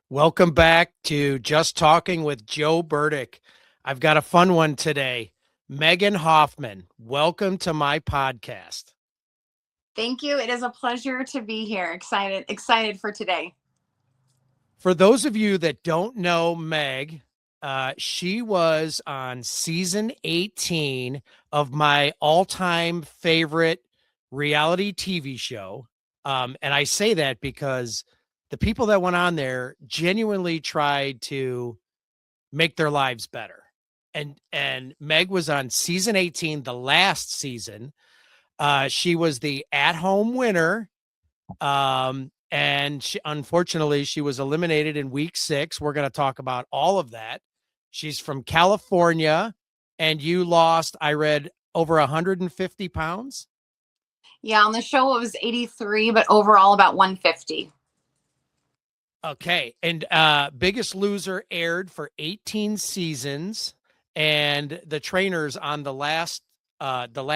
Welcome back to Just Talking with Joe Burdick. I've got a fun one today. Megan Hoffman, welcome to my podcast. Thank you. It is a pleasure to be here. Excited for today. For those of you that don't know Meg, she was on season 18 of my all time favorite reality TV show. And I say that because the people that went on there genuinely tried to make their lives better. And Meg was on season 18, the last season. She was the at-home winner. And unfortunately, she was eliminated in week 6. We're going to talk about all of that. She's from California, and you lost, I read, over 150 pounds. Yeah, on the show it was 83, but overall about 150. Okay. And Biggest Loser aired for 18 seasons, and the trainers on the last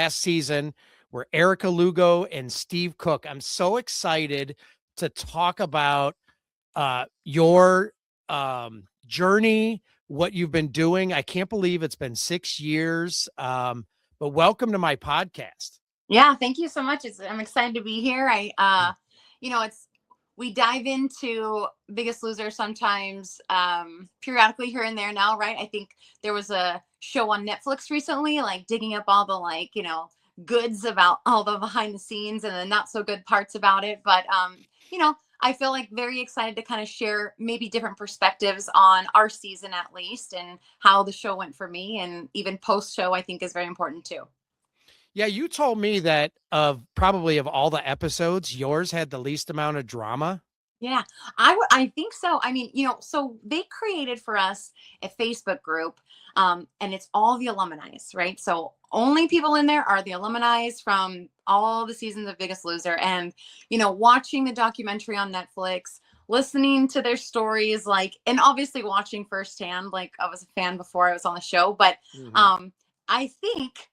season were Erica Lugo and Steve Cook. I'm so excited to talk about your journey, what you've been doing. I can't believe it's been 6 years. But welcome to my podcast. Yeah, thank you so much. I'm excited to be here. It's we dive into Biggest Loser sometimes, periodically here and there now, right? I think there was a show on Netflix recently, like digging up all the goods about all the behind the scenes and the not so good parts about it. But I feel like very excited to kind of share maybe different perspectives on our season at least and how the show went for me, and even post show I think is very important too. Yeah, you told me that of all the episodes, yours had the least amount of drama. Yeah, I think so. I mean, so they created for us a Facebook group, and it's all the alumni, right? So only people in there are the alumni from all the seasons of Biggest Loser. And, watching the documentary on Netflix, listening to their stories, and obviously watching firsthand, like I was a fan before I was on the show, but I think,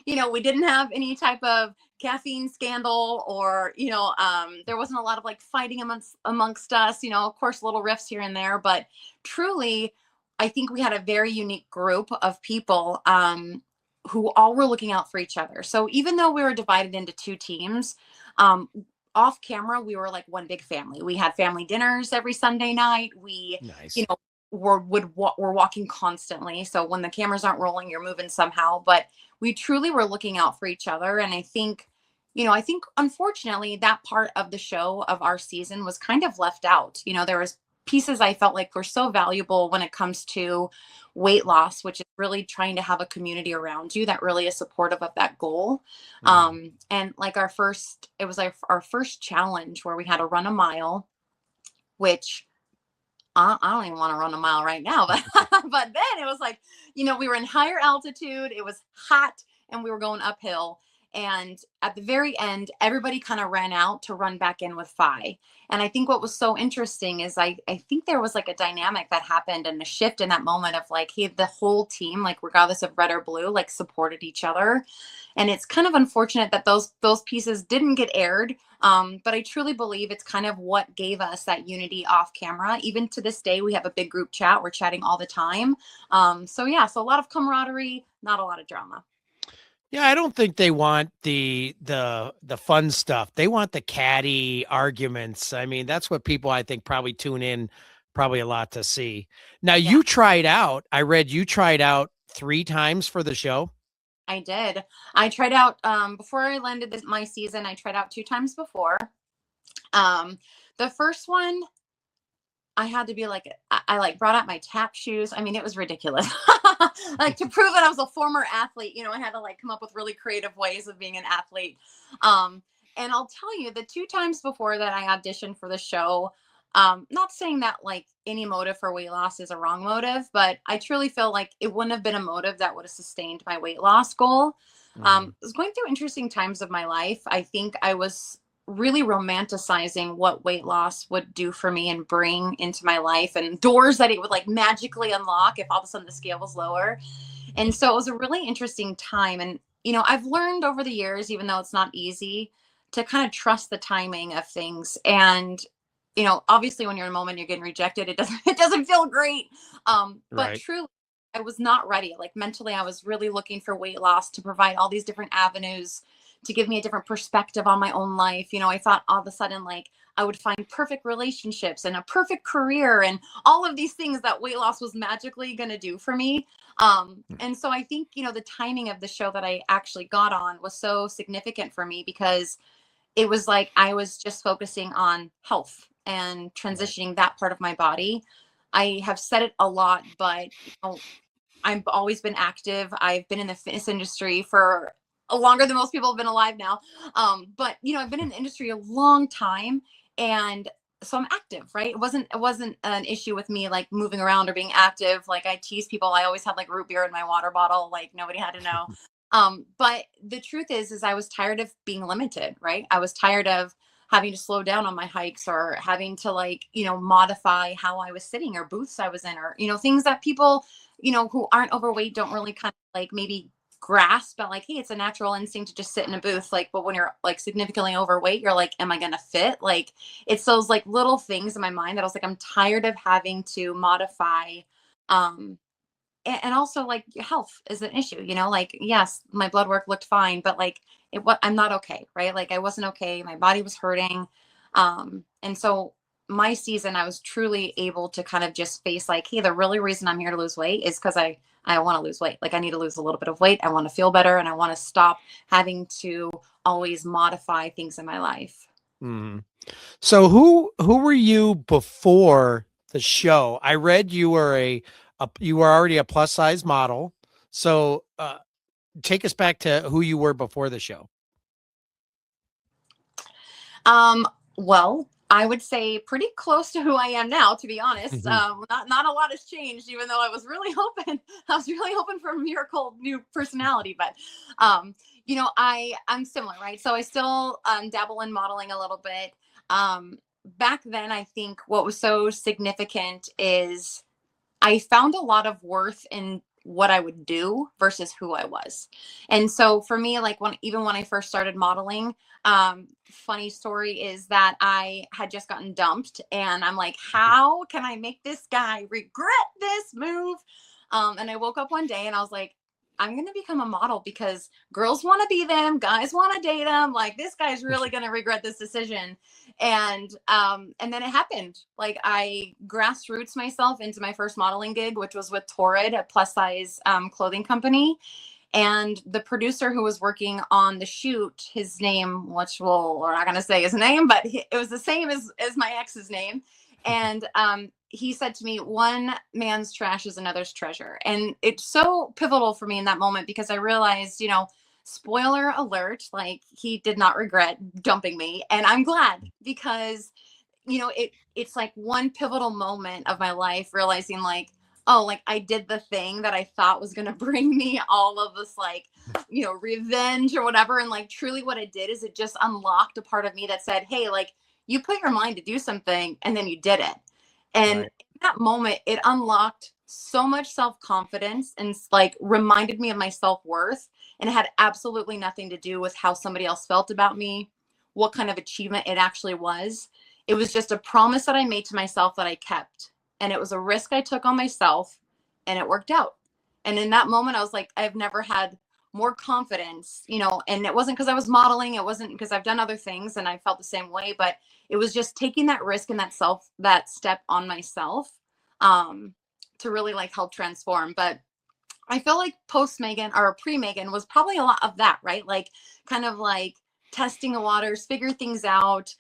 we didn't have any type of caffeine scandal, or there wasn't a lot of fighting amongst us, of course little rifts here and there, but truly I think we had a very unique group of people who all were looking out for each other. So even though we were divided into two teams, off camera we were like one big family. We had family dinners every Sunday night. We Nice. you know we're walking constantly, so when the cameras aren't rolling you're moving somehow, but we truly were looking out for each other. And I think unfortunately that part of the show of our season was kind of left out. There was pieces I felt like were so valuable when it comes to weight loss, which is really trying to have a community around you that really is supportive of that goal. And like it was our first challenge where we had to run a mile, which I don't even want to run a mile right now, but but then it was like, we were in higher altitude, it was hot, and we were going uphill. And at the very end, everybody kind of ran out to run back in with Phi. And I think what was so interesting is I think there was like a dynamic that happened and a shift in that moment of like, hey, the whole team, like regardless of red or blue, like supported each other. And it's kind of unfortunate that those pieces didn't get aired. But I truly believe it's kind of what gave us that unity off camera. Even to this day, we have a big group chat. We're chatting all the time. So a lot of camaraderie, not a lot of drama. Yeah, I don't think they want the fun stuff. They want the catty arguments. I mean, that's what people I think probably tune in probably a lot to see. Now, Yeah, you tried out. I read you tried out 3 times for the show. I did. I tried out before I landed my season. I tried out 2 times before. The first one, I had to be like, I like brought out my tap shoes. I mean, it was ridiculous. Like to prove that I was a former athlete, I had to like come up with really creative ways of being an athlete. And I'll tell you, the 2 times before that I auditioned for the show, not saying that like any motive for weight loss is a wrong motive, but I truly feel like it wouldn't have been a motive that would have sustained my weight loss goal. I was going through interesting times of my life. I think I was really romanticizing what weight loss would do for me and bring into my life, and doors that it would like magically unlock if all of a sudden the scale was lower. And so it was a really interesting time. And, I've learned over the years, even though it's not easy, to kind of trust the timing of things. And you know, obviously when you're in a moment you're getting rejected, it doesn't it doesn't feel great. But Right. truly I was not ready. Like mentally I was really looking for weight loss to provide all these different avenues to give me a different perspective on my own life. You know, I thought all of a sudden like I would find perfect relationships and a perfect career and all of these things that weight loss was magically going to do for me. And so I think, you know, the timing of the show that I actually got on was so significant for me because it was like I was just focusing on health and Right. transitioning that part of my body. I have said it a lot, but you know, I've always been active. I've been in the fitness industry for longer than most people have been alive now. But you know, I've been in the industry a long time, and so I'm active, right? It wasn't an issue with me like moving around or being active. Like I tease people, I always had like root beer in my water bottle, like nobody had to know. But the truth is I was tired of being limited, right? I was tired of having to slow down on my hikes or having to like, you know, modify how I was sitting or booths I was in or, you know, things that people, you know, who aren't overweight don't really kind of like maybe grasp at like, hey, it's a natural instinct to just sit in a booth. Like, but when you're like significantly overweight, you're like, am I gonna fit? Like it's those like little things in my mind that I was like, I'm tired of having to modify. Um, and also like health is an issue, you know, like yes, my blood work looked fine, but like it what I'm not okay, right? Like I wasn't okay, my body was hurting. And so my season I was truly able to kind of just face like, hey, the really reason I'm here to lose weight is because I want to lose weight. Like I need to lose a little bit of weight, I want to feel better, and I want to stop having to always modify things in my life. Mhm. So who were you before the show? I read you were you were already a plus size model. So take us back to who you were before the show. Well, I would say pretty close to who I am now, to be honest. Not a lot has changed, even though I was really hoping I was really hoping for a miracle new personality. But you know, I'm similar, right? So I still dabble in modeling a little bit. Back then, I think what was so significant is I found a lot of worth in what I would do versus who I was. And so for me, like even when I first started modeling, funny story is that I had just gotten dumped and I'm like, how can I make this guy regret this move? And I woke up one day and I was like, I'm going to become a model because girls want to be them, guys want to date them. Like this guy's really going to regret this decision. And then it happened. Like I grassroots myself into my first modeling gig, which was with Torrid, a plus size clothing company. And the producer who was working on the shoot, his name, which we're not going to say his name, but it was the same as my ex's name. And he said to me, one man's trash is another's treasure. And it's so pivotal for me in that moment because I realized, you know, spoiler alert, like he did not regret dumping me. And I'm glad because, you know, it's like one pivotal moment of my life realizing like, oh, like I did the thing that I thought was going to bring me all of this, like, you know, revenge or whatever. And like, truly what it did is it just unlocked a part of me that said, hey, like, you put your mind to do something and then you did it. And Right. in that moment, it unlocked so much self confidence and like reminded me of my self worth. And it had absolutely nothing to do with how somebody else felt about me, what kind of achievement it actually was. It was just a promise that I made to myself that I kept. And it was a risk I took on myself and it worked out. And in that moment, I was like, I've never had more confidence, you know, and it wasn't because I was modeling. It wasn't because I've done other things and I felt the same way, but it was just taking that risk and that step on myself um, to really like help transform. But I feel like post Megan or pre Megan was probably a lot of that, right? Like kind of like testing the waters, figure things out.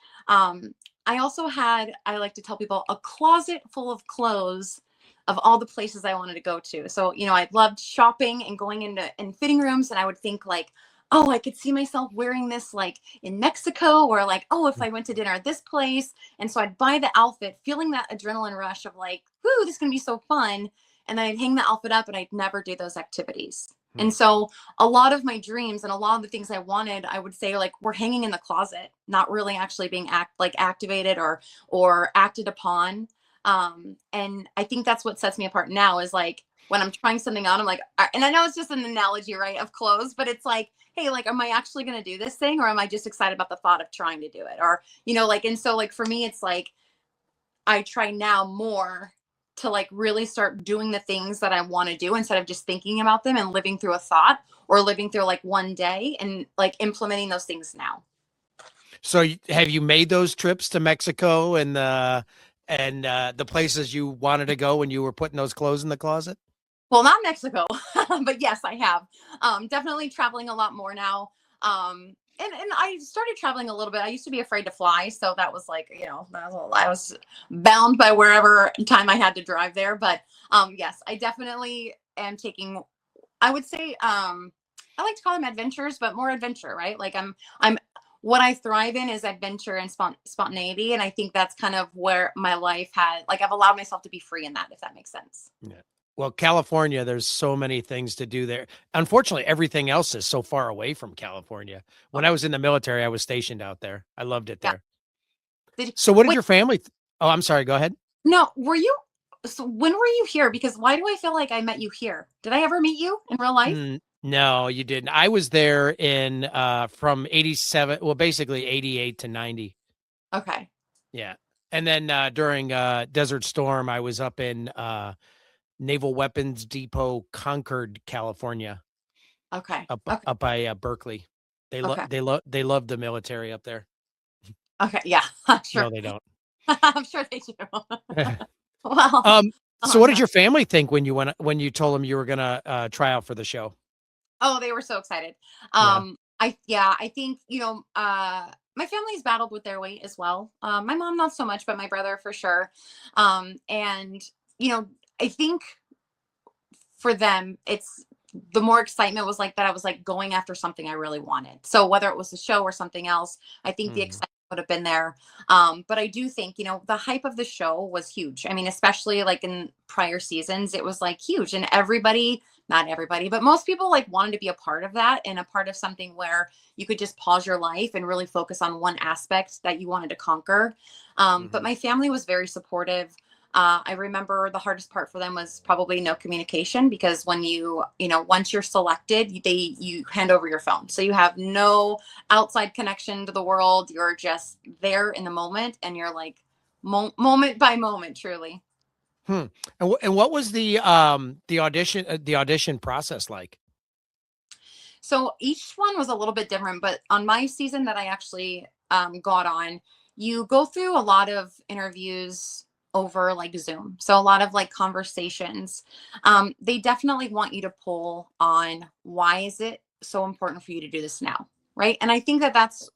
I also had, I like to tell people, a closet full of clothes of all the places I wanted to go to. So, you know, I loved shopping and going into in fitting rooms, and I would think like, oh, I could see myself wearing this like in Mexico, or like, oh, if I went to dinner at this place. And so I'd buy the outfit, feeling that adrenaline rush of like, whoo, this is gonna be so fun. And then I'd hang the outfit up and I'd never do those activities. And so a lot of my dreams and a lot of the things I wanted, I would say like were hanging in the closet, not really actually being activated or acted upon. And I think that's what sets me apart now is like when I'm trying something on, I'm like, and I know it's just an analogy, right, of clothes, but it's like, hey, like, am I actually going to do this thing, or am I just excited about the thought of trying to do it, or you know, like, and so like for me, it's like I try now more to like really start doing the things that I want to do instead of just thinking about them and living through a thought or living through like one day, and like implementing those things now. So have you made those trips to Mexico and the places you wanted to go when you were putting those clothes in the closet? Well, not Mexico, but yes, I have. Definitely traveling a lot more now. And I started traveling a little bit. I used to be afraid to fly, so that was like, I was bound by wherever time I had to drive there. But yes, I definitely am taking. I would say I like to call them adventures, but more adventure, right? Like I'm what I thrive in is adventure and spontaneity, and I think that's kind of where my life had, like, I've allowed myself to be free in that, if that makes sense. Yeah. Well, California, there's so many things to do there. Unfortunately, everything else is so far away from California. When Oh, I was in the military, I was stationed out there. I loved it yeah. there. Did So what did wait, your family Oh, I'm sorry, go ahead. no, were you so when were you here? Because why do I feel like I met you here? Did I ever meet you in real life? No, you didn't. I was there in from 87, well, basically 88 to 90. Okay. Yeah. And then during Desert Storm, I was up in Naval Weapons Depot, Concord, California, Okay. up Okay. up by Berkeley. Okay. They love the military up there. Okay. Yeah. I'm No, sure. they don't. I'm sure they do. Well, um, so what did yeah. your family think when you told them you were gonna try out for the show? Oh, they were so excited. Yeah. I think, my family's battled with their weight as well. My mom not so much, but my brother for sure. And you know, I think for them, it's the more excitement was like that I was like going after something I really wanted. So whether it was the show or something else, I think the Mhm. excitement would have been there. But I do think, the hype of the show was huge. I mean, especially like in prior seasons, it was like huge, and everybody, not everybody, but most people like wanted to be a part of that, and a part of something where you could just pause your life and really focus on one aspect that you wanted to conquer. But Mhm. my family was very supportive. I remember the hardest part for them was probably no communication, because when once you're selected, you hand over your phone. So you have no outside connection to the world. You're just there in the moment, and you're like moment by moment, truly. Hmm. And what was the audition process like? So each one was a little bit different, but on my season that I actually got on, you go through a lot of interviews over like Zoom. So a lot of like conversations. They definitely want you to pull on why is it so important for you to do this now, right? And I think that that's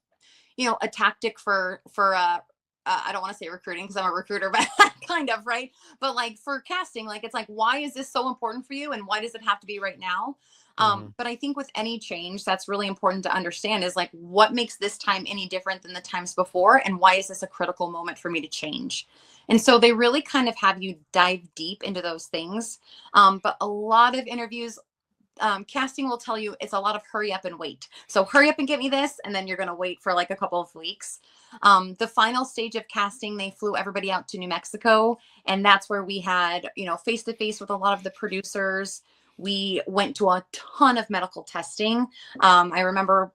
a tactic for I don't want to say recruiting because I'm a recruiter, but kind of, right? But like for casting, like it's like, why is this so important for you, and why does it have to be right now? Mhm. But I think with any change, that's really important to understand is like what makes this time any different than the times before, and why is this a critical moment for me to change? And so they really kind of have you dive deep into those things. But a lot of interviews, casting will tell you it's a lot of hurry up and wait. So hurry up and get me this, and then you're going to wait for like a couple of weeks. The final stage of casting, they flew everybody out to New Mexico, and that's where we had face to face with a lot of the producers. We went to a ton of medical testing. I remember,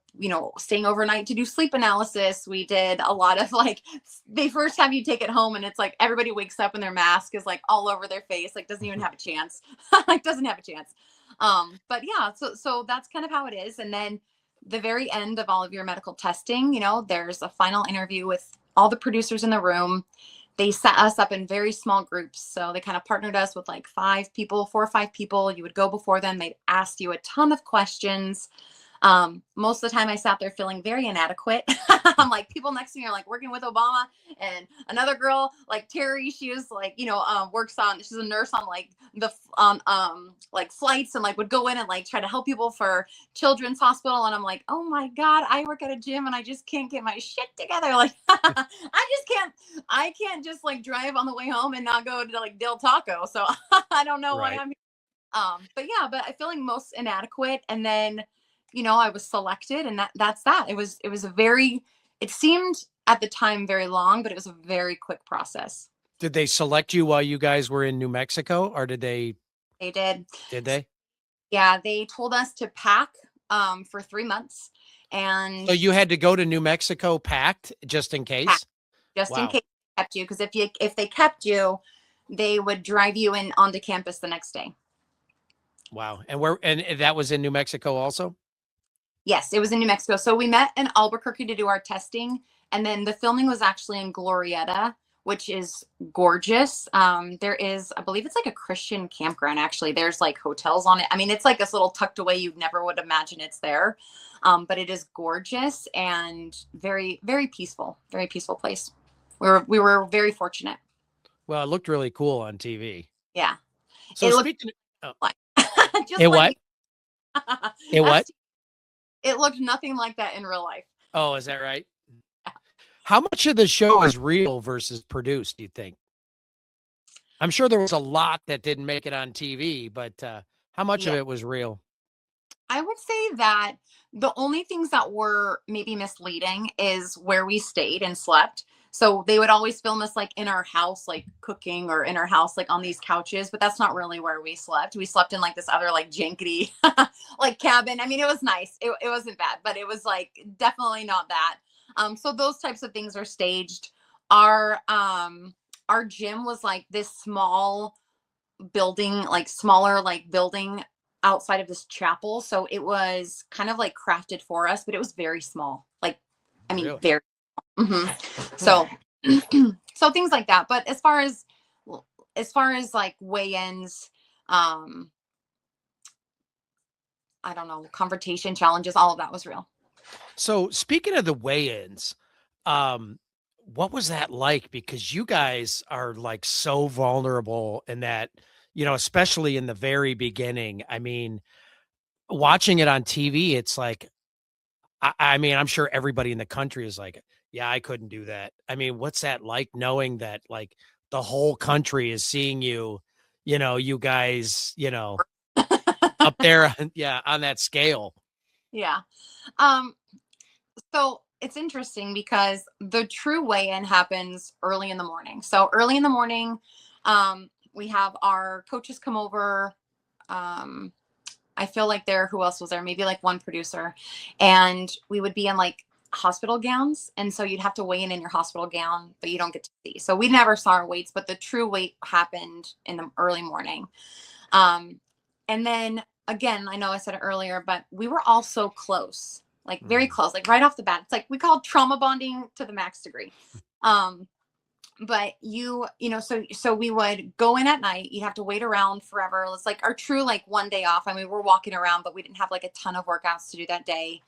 staying overnight to do sleep analysis. We did a lot of like, they first have you take it home, and it's like everybody wakes up and their mask is like all over their face, like doesn't even have a chance, like doesn't have a chance. But yeah, so that's kind of how it is. And then the very end of all of your medical testing, there's a final interview with all the producers in the room. They set us up in very small groups. So they kind of partnered us with like 5 people, 4 or 5 people. You would go before them. They'd ask you a ton of questions. Most of the time I sat there feeling very inadequate. I'm like, people next to me are like working with Obama, and another girl like Terry, she was like, works on, she's a nurse on like the on like flights, and like would go in and like try to help people for Children's Hospital. And I'm like, oh my God, I work at a gym and I just can't get my shit together. Like I can't just like drive on the way home and not go to like Del Taco. So I don't know why Right. I'm but yeah, but I feeling most inadequate. And then, I was selected, and that's that. It was a very, it seemed at the time very long, but it was a very quick process. Did they select you while you guys were in New Mexico, or They did. did they? Yeah, they told us to pack for 3 months, So and you had to go to New Mexico packed just in pack case? just in Wow. case. kept you, because if they kept you, they would drive you in onto campus the next day. Wow. And that was in New Mexico also? Yes, it was in New Mexico. So we met in Albuquerque to do our testing, and then the filming was actually in Glorieta, which is gorgeous. There is, I believe it's like a Christian campground. Actually, there's like hotels on it. I mean, it's like this little tucked away. You never would imagine it's there, but it is gorgeous and very, very peaceful. Very peaceful place. We were very fortunate. Well, it looked really cool on TV. Yeah, So it looked speaking of, like it just like what? It what? it looked nothing like that in real life. Oh, is that right? How much of the show is real versus produced, do you think? I'm sure there was a lot that didn't make it on TV, but how much of Yeah. it was real? I would say that the only things that were maybe misleading is where we stayed and slept. So they would always film us like in our house, like cooking, or in our house, like on these couches, but that's not really where we slept. We slept in like this other like jankety like cabin. I mean, it was nice. It wasn't bad, but it was like definitely not that. So those types of things are staged. Our our gym was like this small building, like smaller like building outside of this chapel. So it was kind of like crafted for us, but it was very small. Like, I mean, Really? very. Mhm. So, so things like that. But as far as like weigh-ins, um, I don't know, confrontation challenges, all of that was real. So speaking of the weigh-ins, um, what was that like? Because you guys are like so vulnerable in that, especially in the very beginning. I mean, watching it on TV, it's like, I mean, I'm sure everybody in the country is like, yeah, I couldn't do that. I mean, what's that like knowing that like the whole country is seeing you, you guys, up there, yeah, on that scale. Yeah. Um, So it's interesting because the true weigh-in happens early in the morning. So early in the morning, we have our coaches come over. Um, I feel like who else was there? Maybe like one producer. And we would be in like hospital gowns. And so you'd have to weigh in your hospital gown, but you don't get to see. So we never saw our weights, but the true weight happened in the early morning. Um, and then again, I know I said it earlier, but we were all so close, like very Mm. close, like right off the bat. It's like we call trauma bonding to the max degree. Um, but so we would go in at night. You'd have to wait around forever. It's like our true like one day off. I mean, we're walking around, but we didn't have like a ton of workouts to do that day.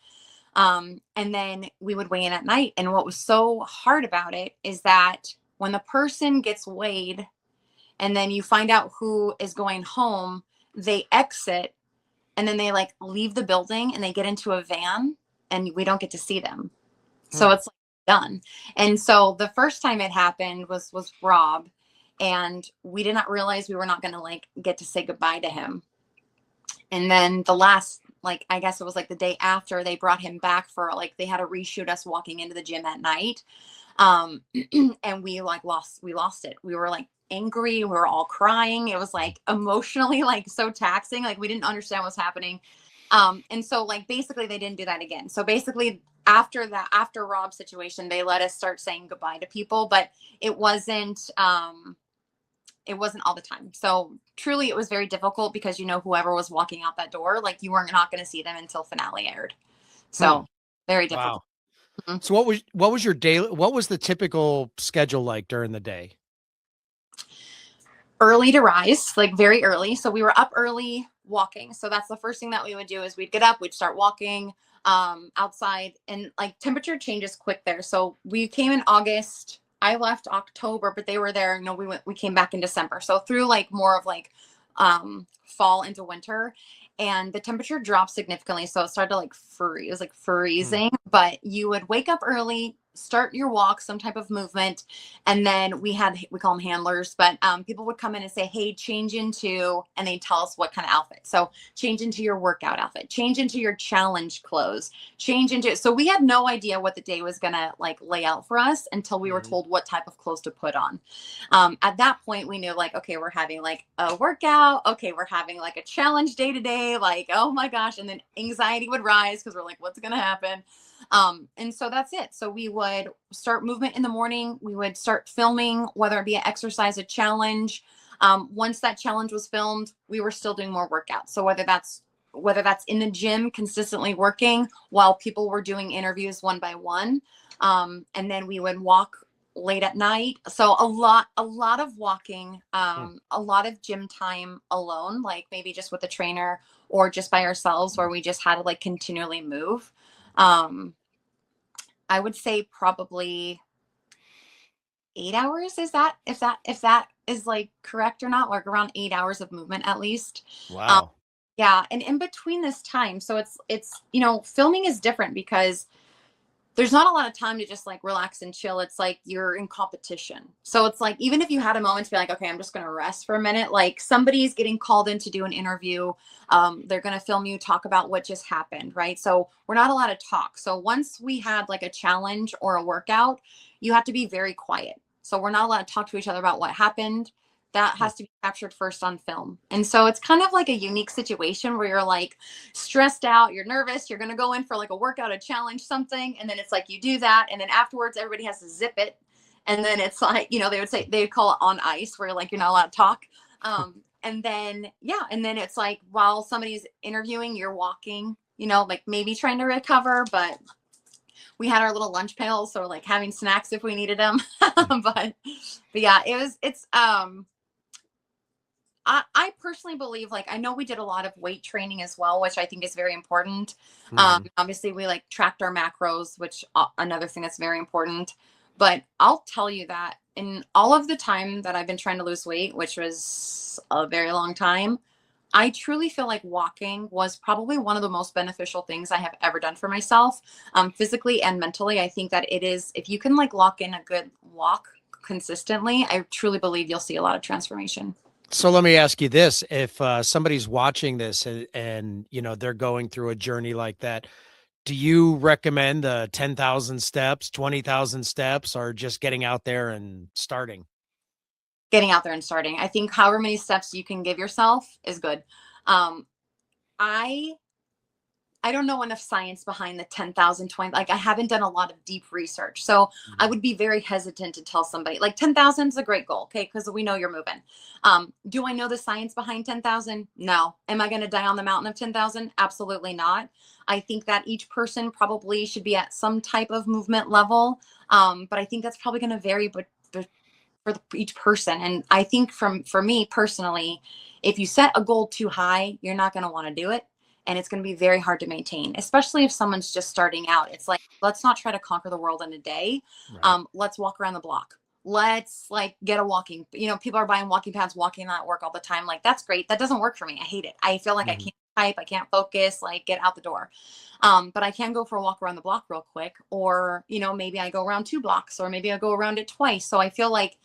And then we would weigh in at night. And what was so hard about it is that when the person gets weighed and then you find out who is going home, they exit and then they like leave the building and they get into a van and we don't get to see them. So Hmm. it's like done. And so the first time it happened was Rob, and we did not realize we were not going to like get to say goodbye to him. And then the last, like, I guess it was like the day after, they brought him back for like they had to reshoot us walking into the gym at night. Um and we lost it. We were like angry, we were all crying. It was like emotionally like so taxing, like we didn't understand what's happening. And so like basically they didn't do that again. So basically after Rob's situation, they let us start saying goodbye to people, but it wasn't it wasn't all the time. So truly it was very difficult because whoever was walking out that door, like you were not going to see them until finale aired. Hmm. So very difficult. Wow. So what was your daily what was the typical schedule like during the day? Early to rise, like very early. So we were up early walking. So that's the first thing that we would do is we'd get up, we'd start walking outside, and like temperature changes quick there. So we came in August. I left October, but they were there. We came back in December. So through like more of like fall into winter, and the temperature dropped significantly. So it started to like freeze, it was like Hmm. freezing, but you would wake up early, start your walk, some type of movement. And then we call them handlers, but people would come in and say, hey, change into, and they tell us what kind of outfit. So change into your workout outfit, change into your challenge clothes, change into, so we had no idea what the day was going to like lay out for us until we were Hmm. told what type of clothes to put on. At that point, we knew like, okay, we're having like a workout. Okay, we're having like a challenge day to day. Like, oh my gosh. And then anxiety would rise because we're like, what's going to happen? And so that's it. So would start movement in the morning. We would start filming, whether it be an exercise, a challenge. Once that challenge was filmed, we were still doing more workouts. So whether that's in the gym consistently working while people were doing interviews one by one, and then we would walk late at night. So a lot of walking, Mm. a lot of gym time alone, like maybe just with a trainer or just by ourselves, where we just had to like continually move. um I would say probably 8 hours. Is that, if that is like correct or not, like around 8 hours of movement at least. um Wow. yeah, and in between this time, so it's filming is different because there's not a lot of time to just like relax and chill. It's like you're in competition. So it's like, even if you had a moment to be like, okay, I'm just going to rest for a minute, like somebody's getting called in to do an interview. They're going to film you talk about what just happened. Right. So we're not allowed to talk. So once we had like a challenge or a workout, you have to be very quiet. So we're not allowed to talk to each other about what happened. That Hmm. has to be captured first on film. And so it's kind of like a unique situation where you're like stressed out, you're nervous, you're going to go in for like a workout, a challenge, something. And then it's like you do that. And then afterwards, everybody has to zip it. And then it's like, they would call it on ice, where like you're not allowed to talk. And then, yeah. And then it's like while somebody's interviewing, you're walking, like maybe trying to recover, but we had our little lunch pails. So like having snacks if we needed them. but yeah, I personally believe, like, I know we did a lot of weight training as well, which I think is very important. Hmm. Obviously, we like tracked our macros, which another thing that's very important. But I'll tell you that in all of the time that I've been trying to lose weight, which was a very long time, I truly feel like walking was probably one of the most beneficial things I have ever done for myself, physically and mentally. I think that it is, if you can like lock in a good walk consistently, I truly believe you'll see a lot of transformation. So let me ask you this: if somebody's watching this and they're going through a journey like that, do you recommend the 10,000 steps, 20,000 steps, or just getting out there and starting? Getting out there and starting. I think however many steps you can give yourself is good. Um, I I don't know enough science behind the 10,000, 20. Like I haven't done a lot of deep research. So I Mhm. would be very hesitant to tell somebody like 10,000 is a great goal. Okay. Cause we know you're moving. Do I know the science behind 10,000? No. Am I going to die on the mountain of 10,000? Absolutely not. I think that each person probably should be at some type of movement level. But I think that's probably going to vary, but for each person. And I think for me personally, if you set a goal too high, you're not going to want to do it, and it's going to be very hard to maintain, especially if someone's just starting out. It's like, let's not try to conquer the world in a day. Right. Let's walk around the block. Let's like get a walking, people are buying walking pads, walking at work all the time. Like that's great. That doesn't work for me. I hate it. I feel like I Mhm. can't type, I can't focus, like get out the door. But I can go for a walk around the block real quick, or maybe I go around 2 blocks, or maybe I go around it twice. So I feel like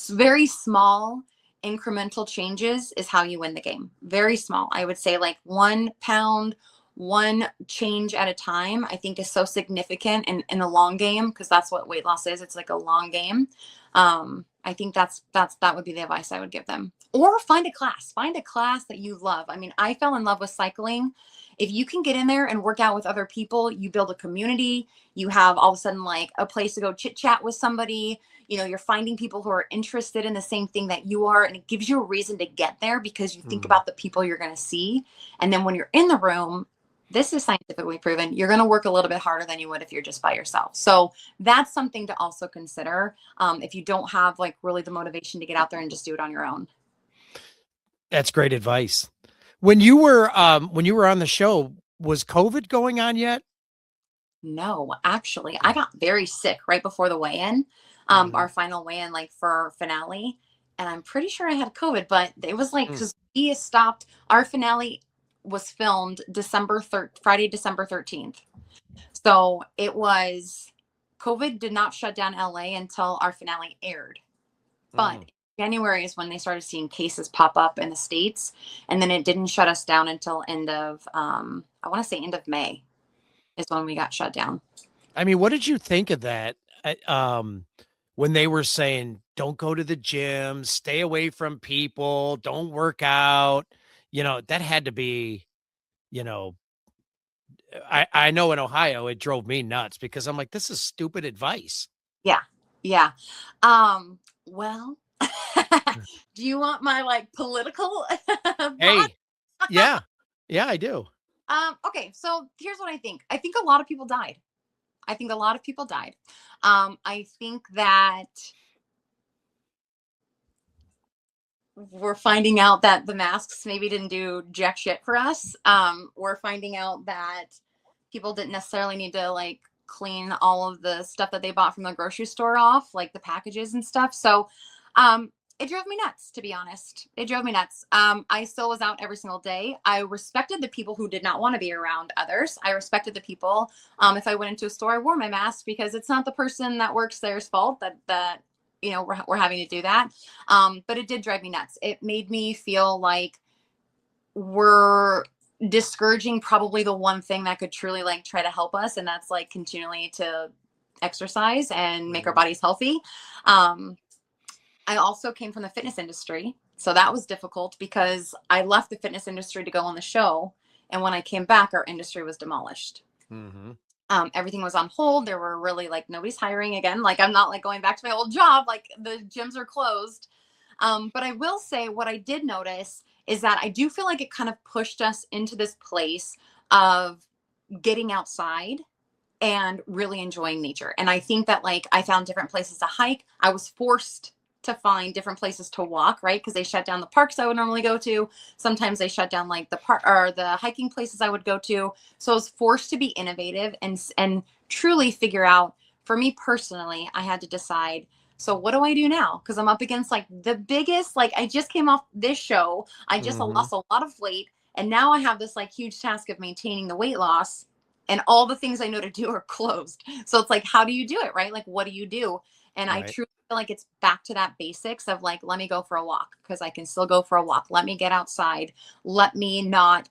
very small incremental changes is how you win the game. Very small. I would say like 1 pound, one change at a time, I think is so significant in the long game, because that's what weight loss is. It's like a long game. I think that would be the advice I would give them. Or find a class that you love. I mean, I fell in love with cycling. If you can get in there and work out with other people, you build a community. You have all of a sudden like a place to go chit chat with somebody. You're finding people who are interested in the same thing that you are, and it gives you a reason to get there because you think Mhm. about the people you're going to see. And then when you're in the room, this is scientifically proven, you're going to work a little bit harder than you would if you're just by yourself. So that's something to also consider, if you don't have like really the motivation to get out there and just do it on your own. That's great advice. When you were on the show, was COVID going on yet? No, actually, I Oh. got very sick right before the weigh-in, Mhm. our final weigh-in, like for finale, and I'm pretty sure I had COVID. But it was like, Mm. because we stopped, our finale was filmed Friday, December 13th. So it was, COVID did not shut down LA until our finale aired. But Mm. January is when they started seeing cases pop up in the States, and then it didn't shut us down until end of, I want to say end of May is when we got shut down. I mean, what did you think of that? When they were saying, "Don't go to the gym, stay away from people, don't work out," that had to be, you know, I know in Ohio, it drove me nuts because I'm like, this is stupid advice. Yeah. Yeah. Well, do you want my like political thought? Hey, yeah, yeah, I do. Okay, so here's what I think. I think a lot of people died. I think a lot of people died. I think that we're finding out that the masks maybe didn't do jack shit for us. We're finding out that people didn't necessarily need to like clean all of the stuff that they bought from the grocery store off, like the packages and stuff. So, it drove me nuts, to be honest. It drove me nuts. I still was out every single day. I respected the people who did not want to be around others. I respected the people. If I went into a store, I wore my mask because it's not the person that works there's fault that we're having to do that. But it did drive me nuts. It made me feel like we're discouraging probably the one thing that could truly like try to help us, and that's like continually to exercise and make our Mhm. bodies healthy. I also came from the fitness industry, so that was difficult because I left the fitness industry to go on the show, and when I came back our industry was demolished. Mhm. Everything was on hold. There were really like nobody's hiring again. Like I'm not like going back to my old job. Like the gyms are closed. But I will say what I did notice is that I do feel like it kind of pushed us into this place of getting outside and really enjoying nature. And I think that like I found different places to hike. I was forced to find different places to walk, right? Because they shut down the parks I would normally go to. Sometimes they shut down like the park or the hiking places I would go to. So I was forced to be innovative and truly figure out. For me personally, I had to decide. So what do I do now? Because I'm up against like the biggest. Like I just came off this show. I just Mhm. lost a lot of weight, and now I have this like huge task of maintaining the weight loss, and all the things I know to do are closed. So it's like, how do you do it, right? Like, what do you do? And I Right. truly feel like it's back to that basics of like, let me go for a walk because I can still go for a walk. Let me get outside. Let me not,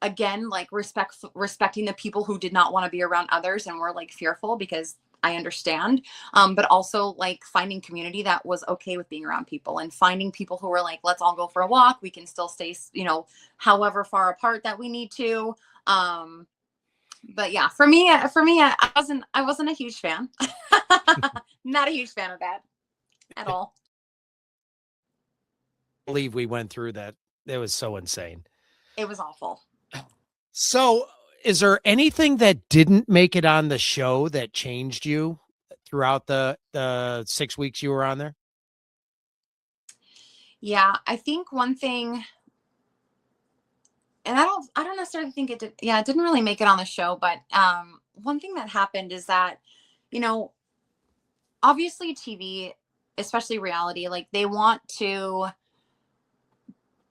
again, like respecting the people who did not want to be around others and were like fearful because I understand. But also like finding community that was okay with being around people and finding people who were like, let's all go for a walk. We can still stay, however far apart that we need to. But yeah, for me, I wasn't a huge fan. Not a huge fan of that at all. Believe we went through that. It was so insane. It was awful. So, is there anything that didn't make it on the show that changed you throughout the 6 weeks you were on there? Yeah, I think one thing, and I don't necessarily think it did. Yeah, it didn't really make it on the show, but one thing that happened is that, you know, obviously TV, especially reality, like they want to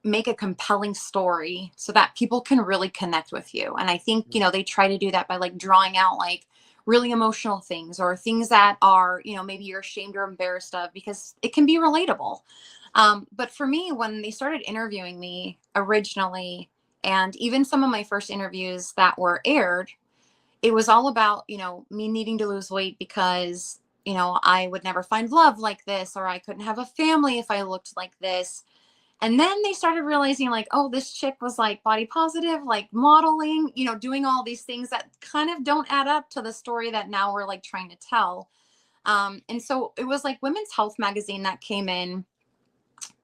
make a compelling story so that people can really connect with you. And I think, Mhm. they try to do that by like drawing out like really emotional things or things that are, maybe you're ashamed or embarrassed of because it can be relatable. But for me, when they started interviewing me originally, and even some of my first interviews that were aired, it was all about, me needing to lose weight because, I would never find love like this, or I couldn't have a family if I looked like this. And then they started realizing, like, oh, this chick was like body positive, like modeling, doing all these things that kind of don't add up to the story that now we're like trying to tell. And so it was like Women's Health magazine that came in,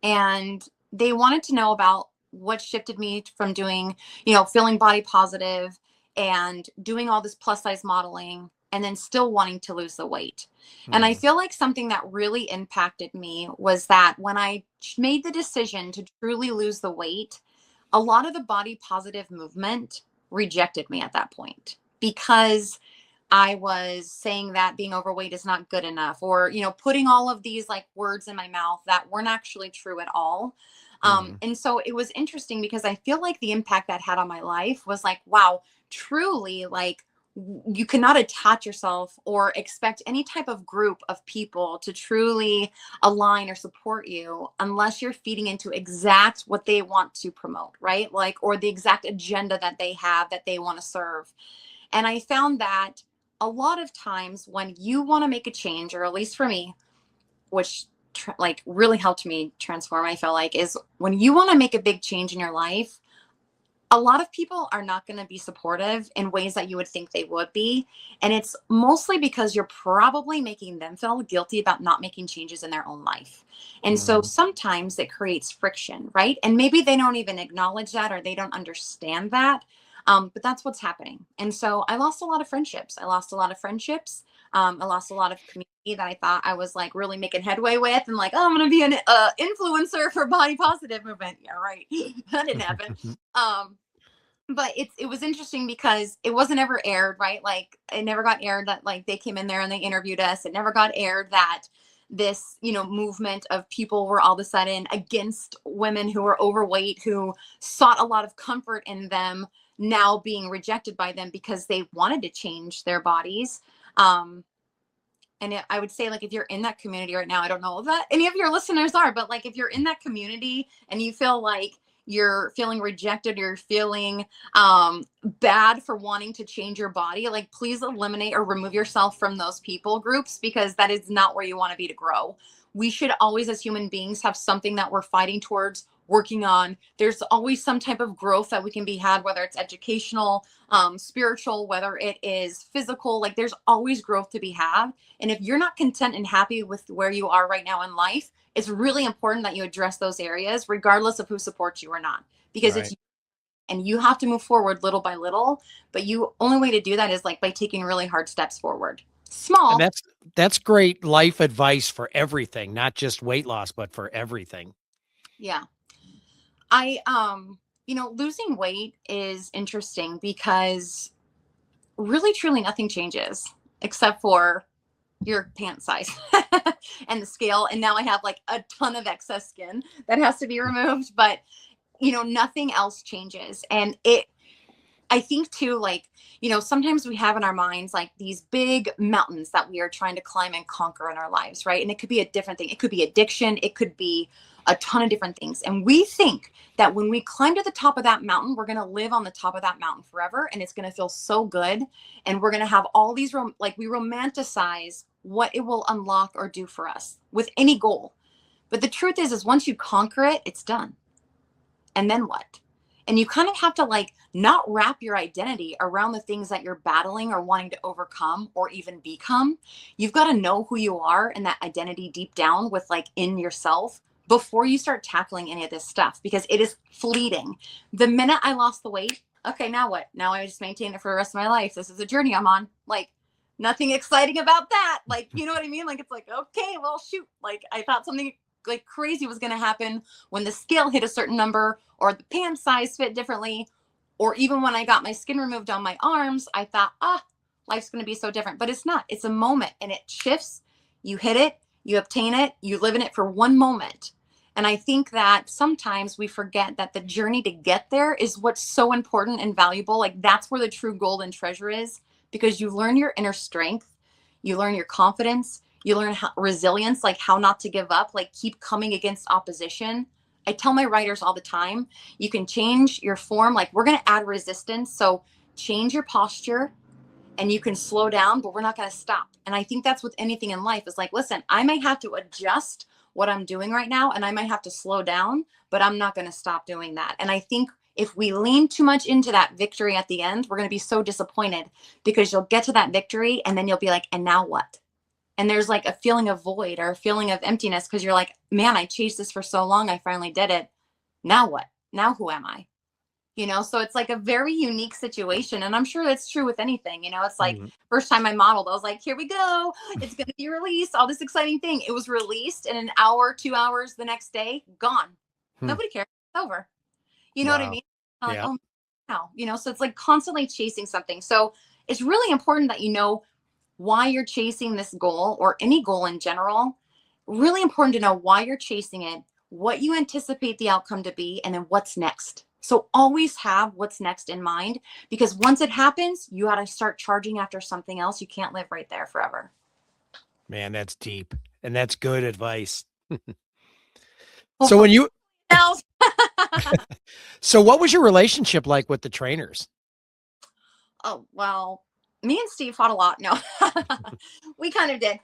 and they wanted to know about what shifted me from doing, feeling body positive and doing all this plus size modeling and then still wanting to lose the weight. And I Mhm. feel like something that really impacted me was that when I made the decision to truly lose the weight, a lot of the body positive movement rejected me at that point because I was saying that being overweight is not good enough, or, putting all of these like words in my mouth that weren't actually true at all. Mhm. And so it was interesting because I feel like the impact that had on my life was like, wow, truly, like, you cannot attach yourself or expect any type of group of people to truly align or support you unless you're feeding into exact what they want to promote, right? Like, or the exact agenda that they have that they want to serve. And I found that a lot of times when you want to make a change, or at least for me, which like really helped me transform, I feel like, is when you want to make a big change in your life, a lot of people are not going to be supportive in ways that you would think they would be. And it's mostly because you're probably making them feel guilty about not making changes in their own life. And so Mhm. sometimes it creates friction, right? And maybe they don't even acknowledge that or they don't understand that. But that's what's happening. And so I lost a lot of friendships. I lost a lot of friendships. I lost a lot of community that I thought I was like really making headway with, and like, oh, I'm going to be an influencer for body positive movement. Yeah, right. That didn't happen. Um, but it was interesting because it wasn't ever aired, right? Like it never got aired that like they came in there and they interviewed us. It never got aired that this, movement of people were all of a sudden against women who were overweight, who sought a lot of comfort in them now being rejected by them because they wanted to change their bodies. I would say, like, if you're in that community right now, I don't know if that any of your listeners are, but like if you're in that community and you feel like you're feeling rejected, you're feeling bad for wanting to change your body, like please eliminate or remove yourself from those people groups, because that is not where you want to be to grow. We should always, as human beings, have something that we're fighting towards, working on. There's always some type of growth that we can be had, whether it's educational, spiritual, whether it is physical. Like there's always growth to be had. And if you're not content and happy with where you are right now in life, it's really important that you address those areas, regardless of who supports you or not, because it's Right. you, and you have to move forward little by little. But you only way to do that is like by taking really hard steps forward. And Small, that's great life advice for everything, not just weight loss, but for everything. yeah. Losing weight is interesting because really, truly, nothing changes except for your pant size and the scale. And now I have like a ton of excess skin that has to be removed, but nothing else changes. And I think too, like, sometimes we have in our minds like these big mountains that we are trying to climb and conquer in our lives, right? And it could be a different thing. It could be addiction. It could be a ton of different things. And we think that when we climb to the top of that mountain, we're going to live on the top of that mountain forever. And it's going to feel so good. And we're going to have all these, like, we romanticize what it will unlock or do for us with any goal. But the truth is once you conquer it, it's done. And then what? And you kind of have to like not wrap your identity around the things that you're battling or wanting to overcome or even become. You've got to know who you are and that identity deep down with like in yourself before you start tackling any of this stuff, because it is fleeting. The minute I lost the weight, okay, now what? Now I just maintain it for the rest of my life. This is a journey I'm on. Like, nothing exciting about that. Like, you know what I mean? Like, it's like, okay, well, shoot. Like, I thought something like crazy was going to happen when the scale hit a certain number or the pant size fit differently. Or even when I got my skin removed on my arms, I thought, life's going to be so different. But it's not. It's a moment and it shifts. You hit it, you obtain it, you live in it for one moment. And I think that sometimes we forget that the journey to get there is what's so important and valuable. Like that's where the true golden treasure is, because you learn your inner strength, you learn your confidence, you learn how, resilience, like how not to give up, like keep coming against opposition. I tell my writers all the time, you can change your form. Like we're going to add resistance. So change your posture and you can slow down, but we're not going to stop. And I think that's with anything in life is like, listen, I might have to adjust what I'm doing right now and I might have to slow down, but I'm not going to stop doing that. And I think if we lean too much into that victory at the end, we're going to be so disappointed, because you'll get to that victory and then you'll be like, and now what? And there's like a feeling of void or a feeling of emptiness, because you're like, man, I chased this for so long. I finally did it. Now what? Now who am I? So it's like a very unique situation. And I'm sure that's true with anything. It's like Mhm. first time I modeled, I was like, here we go. It's going to be released. All this exciting thing. It was released in an hour, 2 hours the next day, gone. Hmm. Nobody cares. It's over. You know what I Wow. mean? I'm like, Yeah. oh, wow. So it's like constantly chasing something. So it's really important that you know why you're chasing this goal or any goal in general. Really important to know why you're chasing it, what you anticipate the outcome to be, and then what's next. So always have what's next in mind, because once it happens, you got to start charging after something else. You can't live right there forever. Man, that's deep. And that's good advice. Well, So when you else. so what was your relationship like with the trainers? Oh, well, me and Steve fought a lot. No, we kind of did.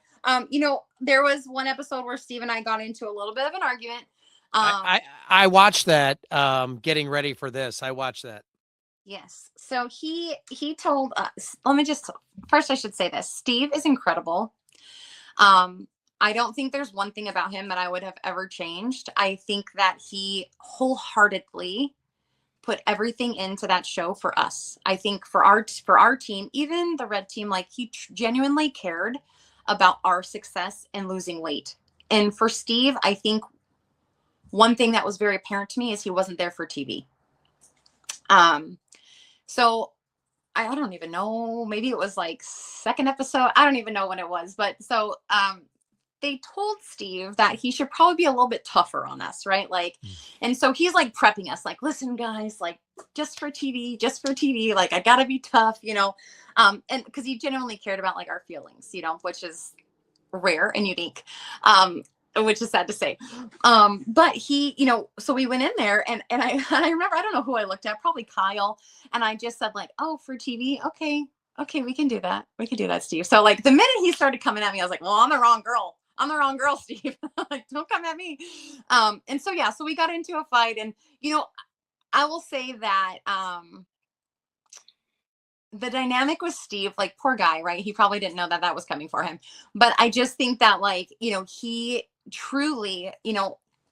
There was one episode where Steve and I got into a little bit of an argument. I Um, I, I watched that getting ready for this. I watched that. Yes. So he told us, let me just first I should say this. Steve is incredible. Um I don't think there's one thing about him that I would have ever changed. I think that he wholeheartedly put everything into that show for us. I think for our team, even the red team, like he genuinely cared about our success and losing weight. And for Steve, I think one thing that was very apparent to me is he wasn't there for TV. Um, so I don't even know. Maybe it was like second episode. I don't even know when it was, but so they told Steve that he should probably be a little bit tougher on us, right? Like, and so he's like prepping us, like, listen, guys, like, just for TV, like, I gotta be tough, and because he genuinely cared about like our feelings, which is rare and unique, which is sad to say. But he, so we went in there, and I remember, I don't know who I looked at, probably Kyle, and I just said like, oh, for TV, okay, we can do that. We can do that, Steve. So like the minute he started coming at me, I was like, well, I'm the wrong girl. I'm the wrong girl, Steve. Like, don't come at me. And so yeah, so we got into a fight, and I will say that the dynamic with Steve, like, poor guy, right? He probably didn't know that that was coming for him. But I just think that, like, he truly,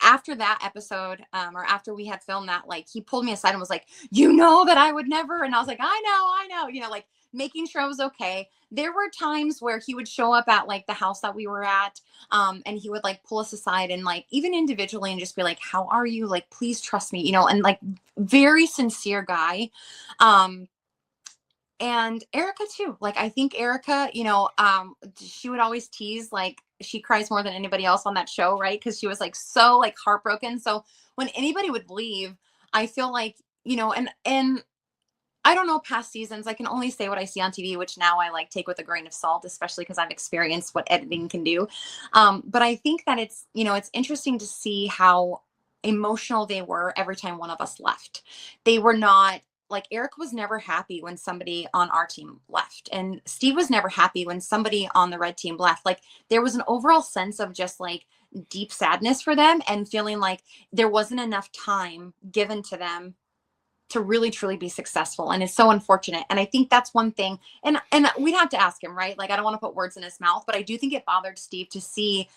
after that episode, or after we had filmed that, like, he pulled me aside and was like, that I would never. And I was like, I know, like making sure I was okay. There were times where he would show up at like the house that we were at, and he would like pull us aside and like even individually and just be like, how are you? Like, please trust me, and like very sincere guy. And Erica too. Like, I think Erica, she would always tease, like, she cries more than anybody else on that show, right? Because she was like so like heartbroken. So when anybody would leave, I feel like, and I don't know past seasons. I can only say what I see on TV, which now I like take with a grain of salt, especially because I've experienced what editing can do. But I think that it's interesting to see how emotional they were every time one of us left. They were not like, Eric was never happy when somebody on our team left, and Steve was never happy when somebody on the red team left. Like, there was an overall sense of just like deep sadness for them and feeling like there wasn't enough time given to them to really truly be successful, and it's so unfortunate. And I think that's one thing, and we'd have to ask him, right? Like, I don't want to put words in his mouth, but I do think it bothered Steve to see,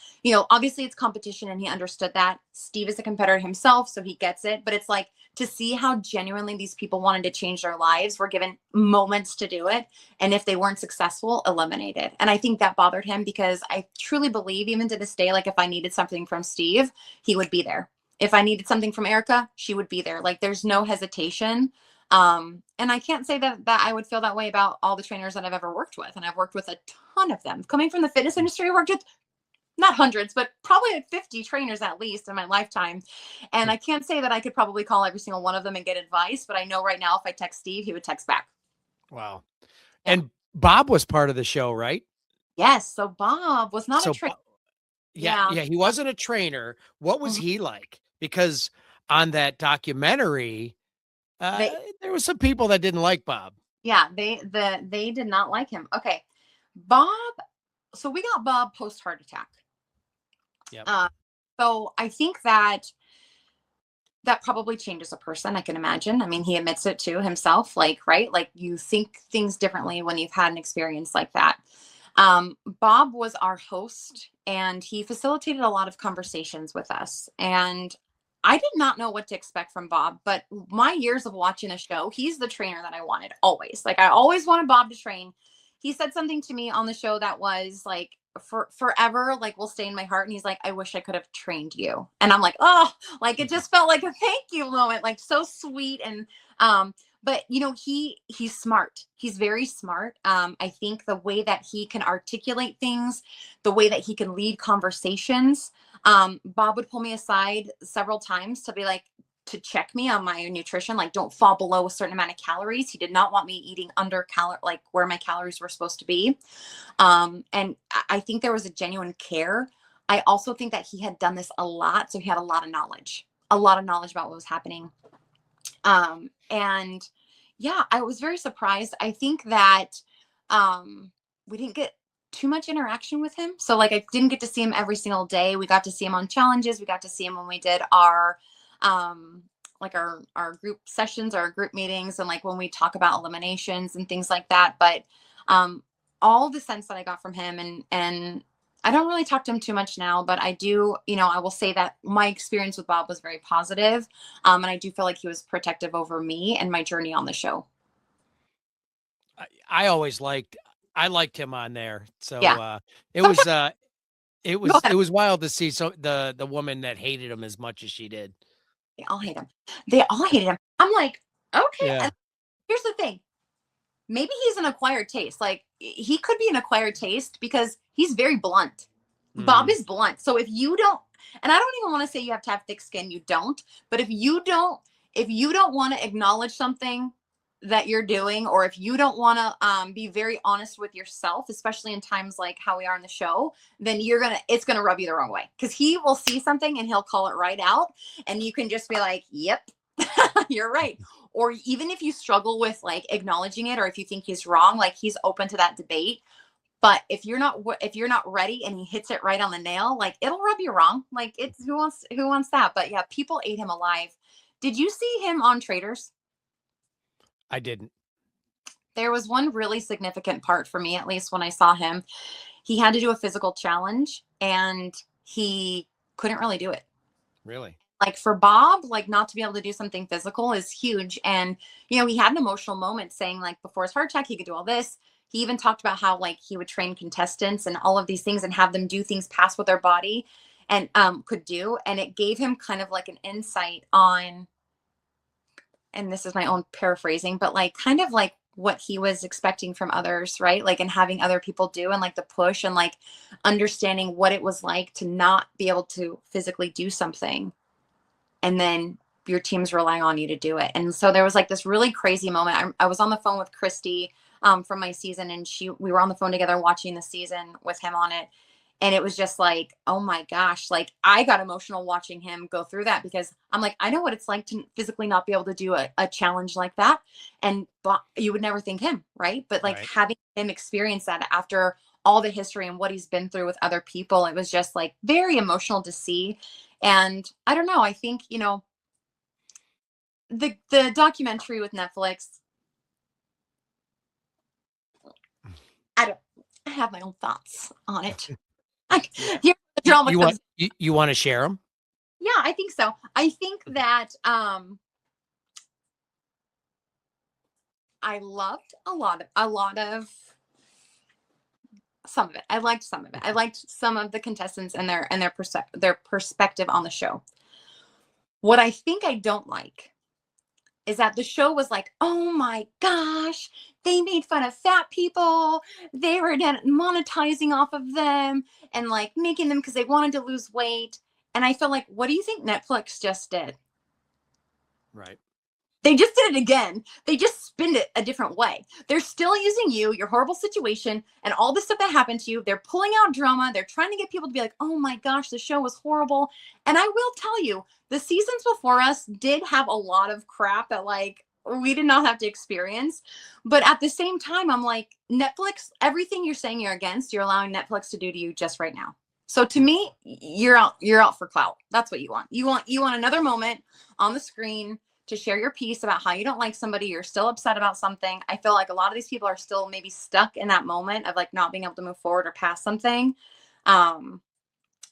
obviously it's competition, and he understood that. Steve is a competitor himself, so he gets it. But it's like, to see how genuinely these people wanted to change their lives, were given moments to do it, and if they weren't successful, eliminated. And I think that bothered him, because I truly believe, even to this day, like, if I needed something from Steve, he would be there. If I needed something from Erica, she would be there. Like, there's no hesitation. And I can't say that I would feel that way about all the trainers that I've ever worked with. And I've worked with a ton of them. Coming from the fitness industry, I worked with not hundreds, but probably like 50 trainers at least in my lifetime. And I can't say that I could probably call every single one of them and get advice, but I know right now if I text Steve, he would text back. Wow. Yeah. And Bob was part of the show, right? Yes. So Bob was not a So trainer. yeah, Yeah. yeah, he wasn't a trainer. What was Mhm. he like? Because on that documentary, They, there was some people that didn't like Bob. yeah, they did not like him. Okay. Bob. So we got Bob post heart attack. Yep. Uh, so I think that probably changes a person. I can imagine. I mean, he admits it to himself, like, right? Like, you think things differently when you've had an experience like that. Bob was our host, and he facilitated a lot of conversations with us. And I did not know what to expect from Bob, but my years of watching the show, he's the trainer that I wanted always. Like, I always wanted Bob to train. He said something to me on the show that was like, for forever, like, will stay in my heart. And he's like, I wish I could have trained you. And I'm like, oh, like, it just felt like a thank you moment, like, so sweet. And but he's smart. He's very smart. I think the way that he can articulate things, the way that he can lead conversations. Bob would pull me aside several times to be like, to check me on my nutrition, like, don't fall below a certain amount of calories. He did not want me eating under like where my calories were supposed to be. And I think there was a genuine care. I also think that he had done this a lot, so he had a lot of knowledge about what was happening. And yeah, I was very surprised. I think that we didn't get too much interaction with him. So like, I didn't get to see him every single day. We got to see him on challenges. We got to see him when we did our like our group sessions, our group meetings, and like when we talk about eliminations and things like that. But um, all the sense that I got from him, and I don't really talk to him too much now, but I do, I will say that my experience with Bob was very positive, and I do feel like he was protective over me and my journey on the show. I always I liked him on there. So Yeah. it Sometimes was it go was ahead. it was wild to see the woman that hated him as much as she did. They all hate him. They all hated him. I'm like, okay. Yeah. And here's the thing. Maybe he's an acquired taste. Like he could be an acquired taste because he's very blunt. Bob Mhm. is blunt. So if you don't, and I don't even want to say you have to have thick skin, you don't, but if you don't want to acknowledge something that you're doing, or if you don't want to be very honest with yourself, especially in times like how we are in the show, then it's gonna rub you the wrong way, because he will see something and he'll call it right out, and you can just be like, yep, you're right. Or even if you struggle with like acknowledging it, or if you think he's wrong, like he's open to that debate. But if you're not ready and he hits it right on the nail, like it'll rub you wrong. Like it's who wants that? But yeah, people ate him alive. Did you see him on Traders? I didn't. There was one really significant part for me, at least when I saw him. He had to do a physical challenge and he couldn't really do it. Really? Like for Bob, like not to be able to do something physical is huge. And, he had an emotional moment saying like before his heart attack, he could do all this. He even talked about how like he would train contestants and all of these things and have them do things past what their body and could do. And it gave him kind of like an insight on, and this is my own paraphrasing, but like kind of like what he was expecting from others, right? Like, and having other people do, and like the push, and like understanding what it was like to not be able to physically do something, and then your team's relying on you to do it. And so there was like this really crazy moment. I was on the phone with Christy from my season, and we were on the phone together watching the season with him on it. And it was just like, oh my gosh, like I got emotional watching him go through that, because I'm like, I know what it's like to physically not be able to do a challenge like that. And but you would never think him, right? But like Right. having him experience that after all the history and what he's been through with other people, it was just like very emotional to see. And I don't know, I think, the documentary with Netflix, I don't I have my own thoughts on it. Like Yeah. here the drama You want comes. you want to share them? Yeah, I think so. I think that I loved a lot of some of it. I liked some of it. I liked some of the contestants and their perspective on the show. What I think I don't like is that the show was like, oh my gosh, they made fun of fat people. They were monetizing off of them and like making them because they wanted to lose weight. And I feel like, what do you think Netflix just did? Right. They just did it again. They just spinned it a different way. They're still using you, your horrible situation, and all the stuff that happened to you. They're pulling out drama. They're trying to get people to be like, oh my gosh, the show was horrible. And I will tell you, the seasons before us did have a lot of crap that, like, we did not have to experience. But at the same time, I'm like, Netflix, everything you're saying you're against, you're allowing Netflix to do to you just right now. So to me, you're out for clout. That's what you want. You want another moment on the screen to share your piece about how you don't like somebody, you're still upset about something. I feel like a lot of these people are still maybe stuck in that moment of like not being able to move forward or past something. Um,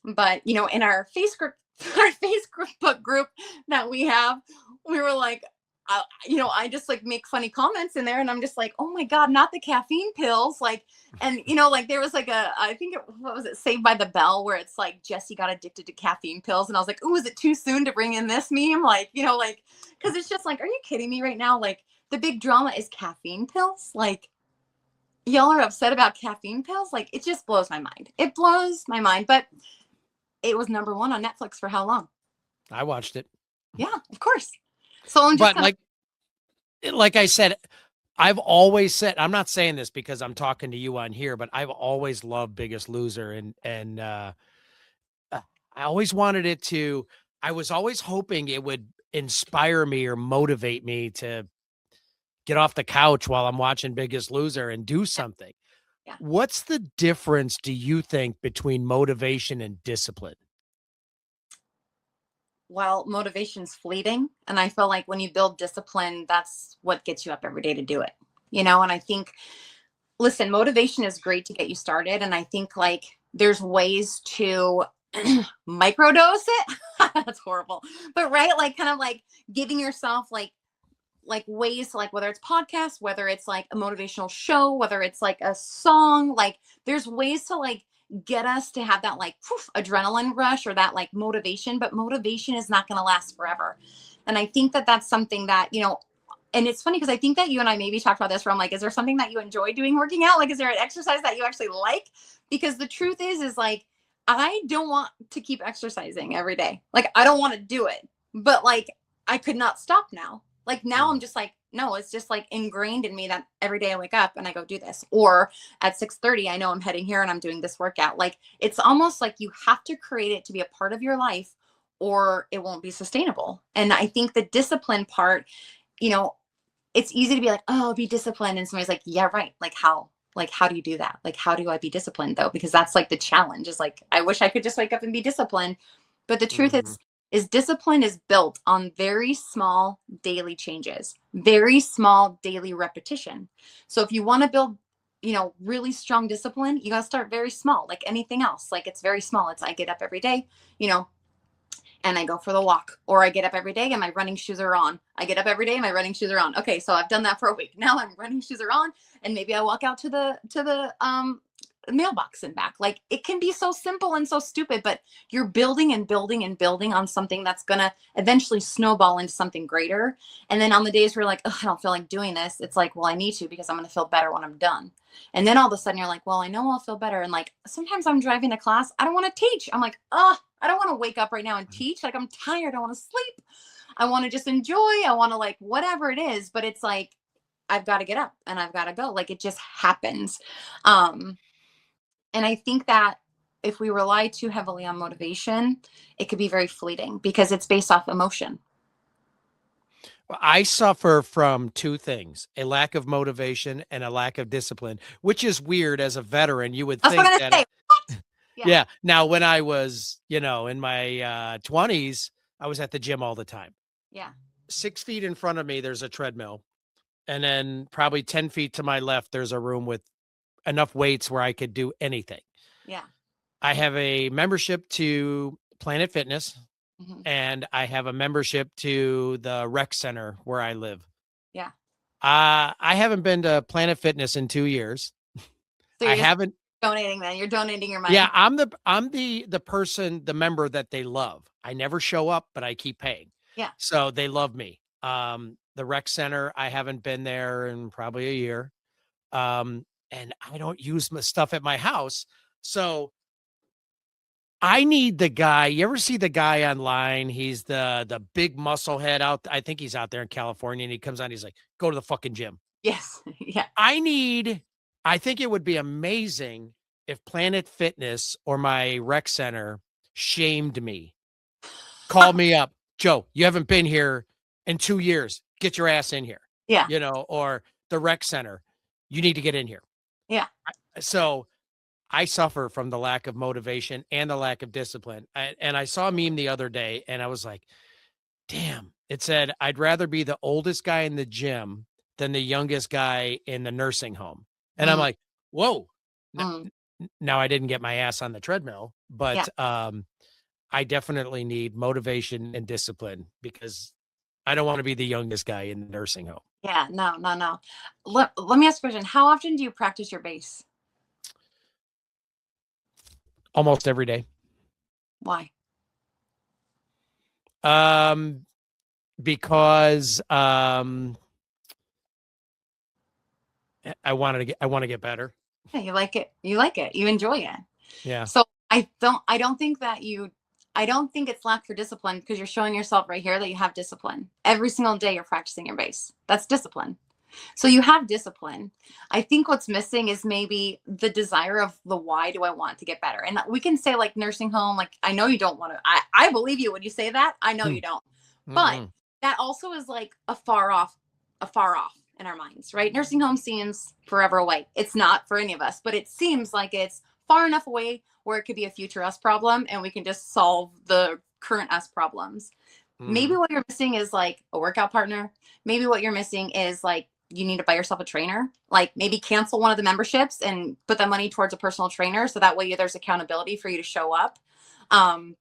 but in our Facebook our Facebook group that we have, we were like, I just like make funny comments in there, and I'm just like, oh my god, not the caffeine pills, like, and like there was like I think what was it, Saved by the Bell, where it's like Jesse got addicted to caffeine pills, and I was like, oh, is it too soon to bring in this meme, like, like, because it's just like, are you kidding me right now? Like the big drama is caffeine pills, like y'all are upset about caffeine pills, like it just blows my mind. It blows my mind. But it was number one on Netflix for how long? I watched it. Yeah, of course. So I'm just But kind of, like I said, I've always said, I'm not saying this because I'm talking to you on here, but I've always loved Biggest Loser, and I always wanted it to I was always hoping it would inspire me or motivate me to get off the couch while I'm watching Biggest Loser and do yeah, something. yeah. What's the difference, do you think, between motivation and discipline? Well, motivation's fleeting. And I feel like when you build discipline, that's what gets you up every day to do it. And I think, listen, motivation is great to get you started. And I think like there's ways to microdose it. That's horrible. But right, like kind of like giving yourself like ways to, like, whether it's podcasts, whether it's like a motivational show, whether it's like a song, like there's ways to like get us to have that like poof, adrenaline rush or that like motivation, but motivation is not going to last forever. And I think that that's something that, and it's funny because I think that you and I maybe talked about this, where I'm like, is there something that you enjoy doing working out? Like, is there an exercise that you actually like? Because the truth is like, I don't want to keep exercising every day. Like, I don't want to do it, but like, I could not stop now. Like now I'm just like, no, it's just like ingrained in me that every day I wake up and I go do this. Or at 6:30, I know I'm heading here and I'm doing this workout. Like it's almost like you have to create it to be a part of your life or it won't be sustainable. And I think the discipline part, you know, it's easy to be like, oh, be disciplined. And somebody's like, yeah, right. Like how? Like, how do you do that? Like, how do I be disciplined though? Because that's like the challenge is like, I wish I could just wake up and be disciplined. But the truth Mhm. is discipline is built on very small daily changes, very small daily repetition. So if you want to build, really strong discipline, you got to start very small, like anything else. Like it's very small. It's I get up every day, you know, and I go for the walk, or I get up every day and my running shoes are on. I get up every day and my running shoes are on. Okay, so I've done that for a week. Now I'm running shoes are on, and maybe I walk out to the mailbox and back. Like it can be so simple and so stupid, but you're building and building and building on something that's gonna eventually snowball into something greater. And then on the days where you're like, oh, I don't feel like doing this, it's like, well, I need to because I'm gonna feel better when I'm done. And then all of a sudden you're like, well, I know I'll feel better. And like sometimes I'm driving to class, I don't want to teach. I'm like, oh, I don't want to wake up right now and teach. Like I'm tired. I want to sleep. I want to just enjoy. I want to like whatever it is. But it's like I've got to get up and I've got to go. Like it just happens. Um, and I think that if we rely too heavily on motivation, it could be very fleeting because it's based off emotion. Well, I suffer from two things, a lack of motivation and a lack of discipline, which is weird as a veteran. You would That's what think I'm that, gonna say. What? Yeah. yeah. Now, when I was, in my 20s, I was at the gym all the time. Yeah. 6 feet in front of me, there's a treadmill. And then probably 10 feet to my left, there's a room with enough weights where I could do anything. Yeah. I have a membership to Planet Fitness, Hmm. and I have a membership to the rec center where I live. Yeah. I haven't been to Planet Fitness in 2 years. So I you're just haven't. donating then. You're donating your Yeah, money. I'm the person, the member that they love. I never show up, but I keep paying. Yeah. So they love me. The rec center, I haven't been there in probably a year. And I don't use my stuff at my house. So I need the guy. You ever see the guy online? He's the big muscle head out. I think he's out there in California, and he comes on. He's like, "Go to the fucking gym." Yes. Yeah. I think it would be amazing if Planet Fitness or my rec center shamed me, called me up, Joe. You haven't been here in 2 years. Get your ass in here. Yeah. Or the rec center. You need to get in here. Yeah. So I suffer from the lack of motivation and the lack of discipline. And I saw a meme the other day and I was like, damn, it said, I'd rather be the oldest guy in the gym than the youngest guy in the nursing home. And I'm Mm, like, whoa. mm, Now I didn't get my ass on the treadmill, yeah. but I definitely need motivation and discipline because I don't want to be the youngest guy in the nursing home. Yeah. No, no, no. Let me ask a question. How often do you practice your bass? Almost every day. Why? Um, because I want to get better. Yeah, you like it. You like it. You enjoy it. Yeah. So I don't think it's lack for discipline because you're showing yourself right here that you have discipline. Every single day you're practicing your bass. That's discipline. So you have discipline. I think what's missing is maybe the desire of the why do I want to get better? And we can say like nursing home, like I know you don't want to, I believe you when you say that. I know Hmm. you don't. But Mm-mm. that also is like a far off in our minds, right? Nursing home seems forever away. It's not for any of us, but it seems like it's far enough away where it could be a future us problem and we can just solve the current us problems. Maybe Mhm. what you're missing is like a workout partner. Maybe what you're missing is like you need to buy yourself a trainer. Like maybe cancel one of the memberships and put that money towards a personal trainer so that way there's accountability for you to show up. Um,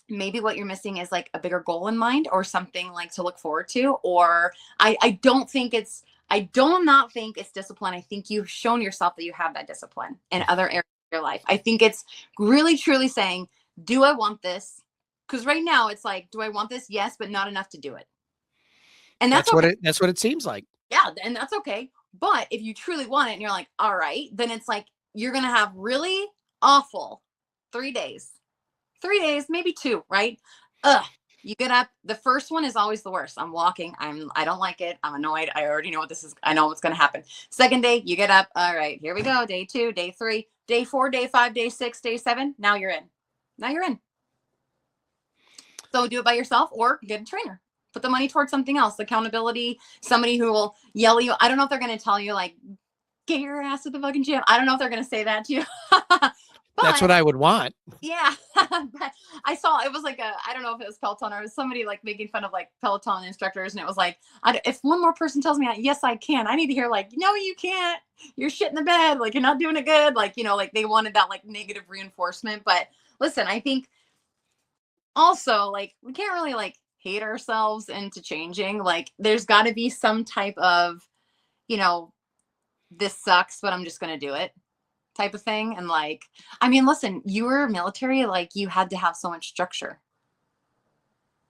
Maybe what you're missing is like a bigger goal in mind or something like to look forward to. Or I don't think it's I do not think it's discipline. I think you've shown yourself that you have that discipline in other areas of your life. I think it's really truly saying, do I want this? Because right now it's like, do I want this? Yes, but not enough to do it. And that's okay. That's what it seems like. Yeah, and that's okay. But if you truly want it and you're like, all right, then it's like you're gonna have really awful 3 days. 3 days, maybe two, right? Ugh. You get up. The first one is always the worst. I'm walking. I don't like it. I'm annoyed. I already know what this is. I know what's gonna happen. Second day, you get up. All right, here we go. Day 2, day 3, day 4, day 5, day 6, day 7. Now you're in. Now you're in. So do it by yourself or get a trainer. Put the money towards something else. Accountability, somebody who will yell at you. I don't know if they're going to tell you, like, get your ass to the fucking gym. I don't know if they're going to say that to you. That's But what I would want. yeah, but I saw it was like I don't know if it was Peloton or it was somebody like making fun of like Peloton instructors. And it was like, if one more person tells me, yes, I can, I need to hear like, no, you can't. You're shit in the bed. Like, you're not doing it good. Like, like they wanted that like negative reinforcement. But listen, I think also like we can't really like hate ourselves into changing. Like there's got to be some type of you know this sucks but I'm just gonna do it type of thing. And like, I mean, listen, you were military, like you had to have so much structure.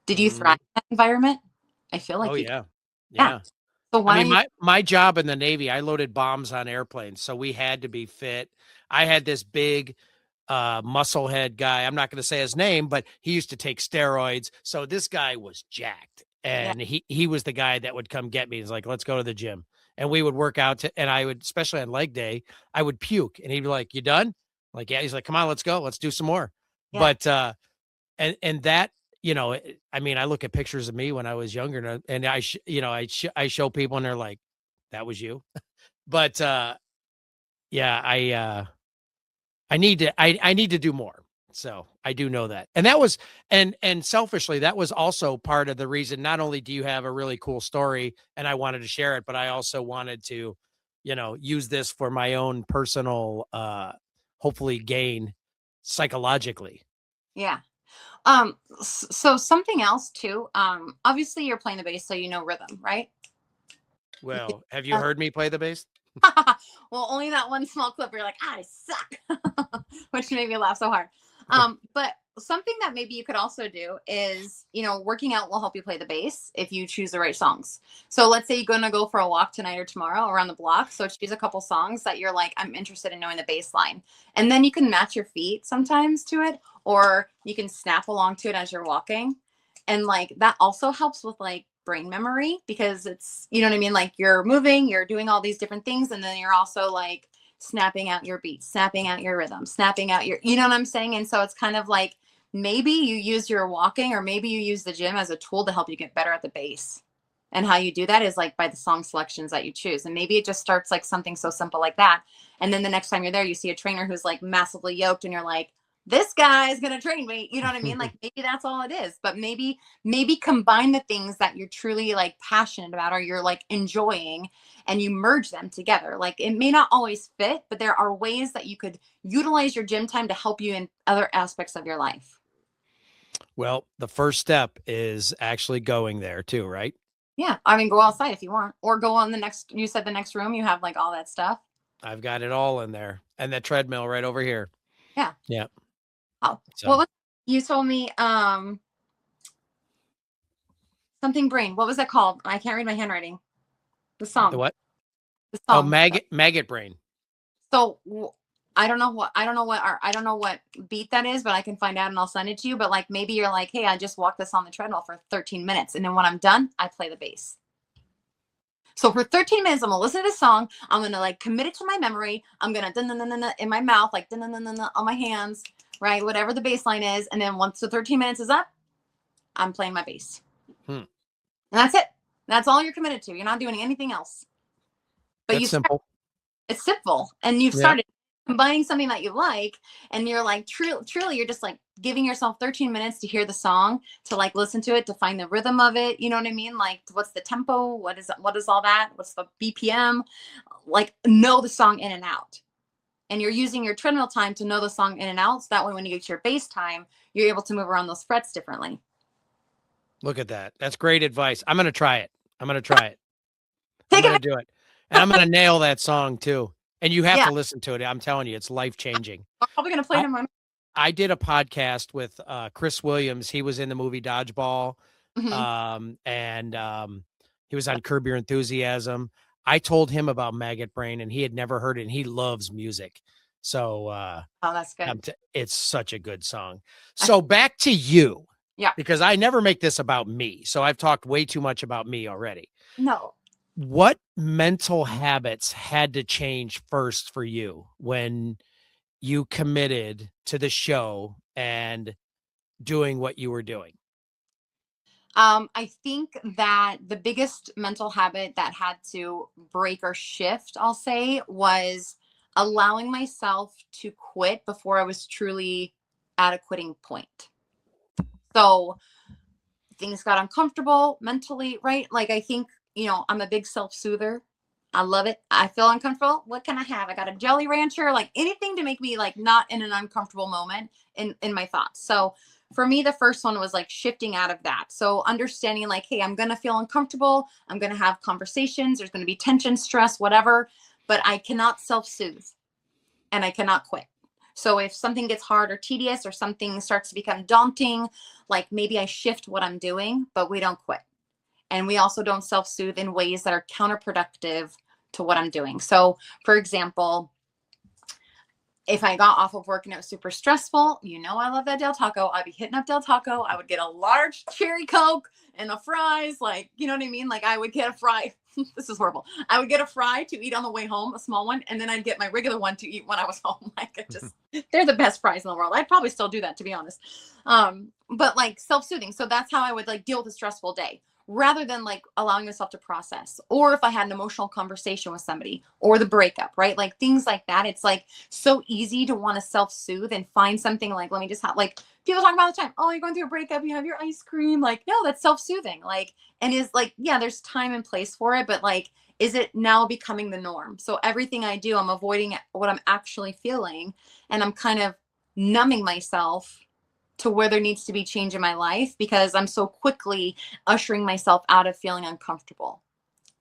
Did you thrive Mhm. in that environment? I feel Oh like you did. yeah. Yeah, Yeah. so I why don't mean, you my job in the Navy, I loaded bombs on airplanes, so we had to be fit. I had this big musclehead guy. I'm not going to say his name, but he used to take steroids. So this guy was jacked, yeah, and he was the guy that would come get me. He's like, "Let's go to the gym," and we would work out. And I would, especially on leg day, I would puke, and he'd be like, "You done?" I'm like, yeah. He's like, "Come on, let's go. Let's do some more." yeah, But and that I mean, I look at pictures of me when I was younger, and I show people, and they're like, "That was you." But yeah, I need to do more. So I do know that. And that was and selfishly, that was also part of the reason. Not only do you have a really cool story and I wanted to share it, but I also wanted to, use this for my own personal hopefully gain psychologically. yeah. So something else too, obviously you're playing the bass so you know rhythm, right? You Well, have you can- heard me play the bass? well, only that one small clip where you're like, I suck, which made me laugh so hard. But something that maybe you could also do is, working out will help you play the bass if you choose the right songs. So let's say you're going to go for a walk tonight or tomorrow around the block. So choose a couple songs that you're like, I'm interested in knowing the bass line. And then you can match your feet sometimes to it, or you can snap along to it as you're walking. And like that also helps with like brain memory because it's, you know what I mean? Like you're moving, you're doing all these different things. And then you're also like snapping out your beats, snapping out your rhythm, snapping out you know what I'm saying? And so it's kind of like maybe you use your walking or maybe you use the gym as a tool to help you get better at the bass. And how you do that is like by the song selections that you choose. And maybe it just starts like something so simple like that. And then the next time you're there, you see a trainer who's like massively yoked and you're like, this guy is going to train me. You know what I mean? Like maybe that's all it is, but maybe combine the things that you're truly like passionate about or you're like enjoying and you merge them together. Like it may not always fit, but there are ways that you could utilize your gym time to help you in other aspects of your life. Well, the first step is actually going there too, right? Yeah. I mean, go outside if you want, or go on you said the next room, you have like all that stuff. I've got it all in there. And that treadmill right over here. Yeah. Yeah. Oh, what So was, you told me, something brain. What was that called? I can't read my handwriting. The the song, what? the Oh, song. maggot brain. So I don't know what beat that is, but I can find out and I'll send it to you. But like maybe you're like, hey, I just walked this on the treadmill for 13 minutes, and then when I'm done, I play the bass. So for 13 minutes, I'm gonna listen to this song. I'm gonna like commit it to my memory. I'm gonna dun dun dun dun dun in my mouth, like dun dun dun dun dun on my hands, right? Whatever the bass line is, and then once the 13 minutes is up, I'm playing my bass, Hmm. and that's it. That's all you're committed to. You're not doing anything else. But That's simple. it's simple, and you've Yeah. started. buying something that you like, and you're like truly you're just like giving yourself 13 minutes to hear the song, to like listen to it, to find the rhythm of it, you know what I mean? Like what's the tempo, what is all that, what's the BPM, like know the song in and out. And you're using your treadmill time to know the song in and out, so that way when you get to your bass time, you're able to move around those frets differently. Look at that. That's great advice. I'm going to try it. I'm going to try it. I'm Take going it. to do it. And I'm going to nail that song too. And you have Yeah, to listen to it. I'm telling you, it's life changing. I'm probably gonna play it in my. I did a podcast with Chris Williams. He was in the movie Dodgeball, Mhm. and he was on Curb Your Enthusiasm. I told him about Maggot Brain, and he had never heard it, and he loves music. So Oh, that's good. it's such a good song. I, So back to you, yeah. because I never make this about me. So I've talked way too much about me already. No. What mental habits had to change first for you when you committed to the show and doing what you were doing? I think that the biggest mental habit that had to break or shift, I'll say, was allowing myself to quit before I was truly at a quitting point. So things got uncomfortable mentally, right? Like I think, I'm a big self-soother. I love it. I feel uncomfortable. What can I have? I got a Jelly Rancher, like anything to make me like not in an uncomfortable moment in my thoughts. So for me, the first one was like shifting out of that. So understanding like, hey, I'm gonna feel uncomfortable. I'm gonna have conversations. There's gonna be tension, stress, whatever, but I cannot self-soothe and I cannot quit. So if something gets hard or tedious or something starts to become daunting, like maybe I shift what I'm doing, but we don't quit. And we also don't self soothe in ways that are counterproductive to what I'm doing. So, for example, if I got off of work and it was super stressful, I love that Del Taco. I'd be hitting up Del Taco. I would get a large cherry Coke and the fries. Like, you know what I mean? Like, I would get a fry. This is horrible. I would get a fry to eat on the way home, a small one, and then I'd get my regular one to eat when I was home. Like, they're the best fries in the world. I'd probably still do that, to be honest. But like self soothing. So that's how I would like deal with a stressful day, rather than like allowing yourself to process. Or if I had an emotional conversation with somebody or the breakup, right? Like things like that. It's like so easy to want to self-soothe and find something like, let me just have like people talk about the time, oh, you're going through a breakup, you have your ice cream. Like, no, that's self-soothing. Like, and is like, yeah, there's time and place for it, but like, is it now becoming the norm? So everything I do, I'm avoiding what I'm actually feeling, and I'm kind of numbing myself to where there needs to be change in my life because I'm so quickly ushering myself out of feeling uncomfortable.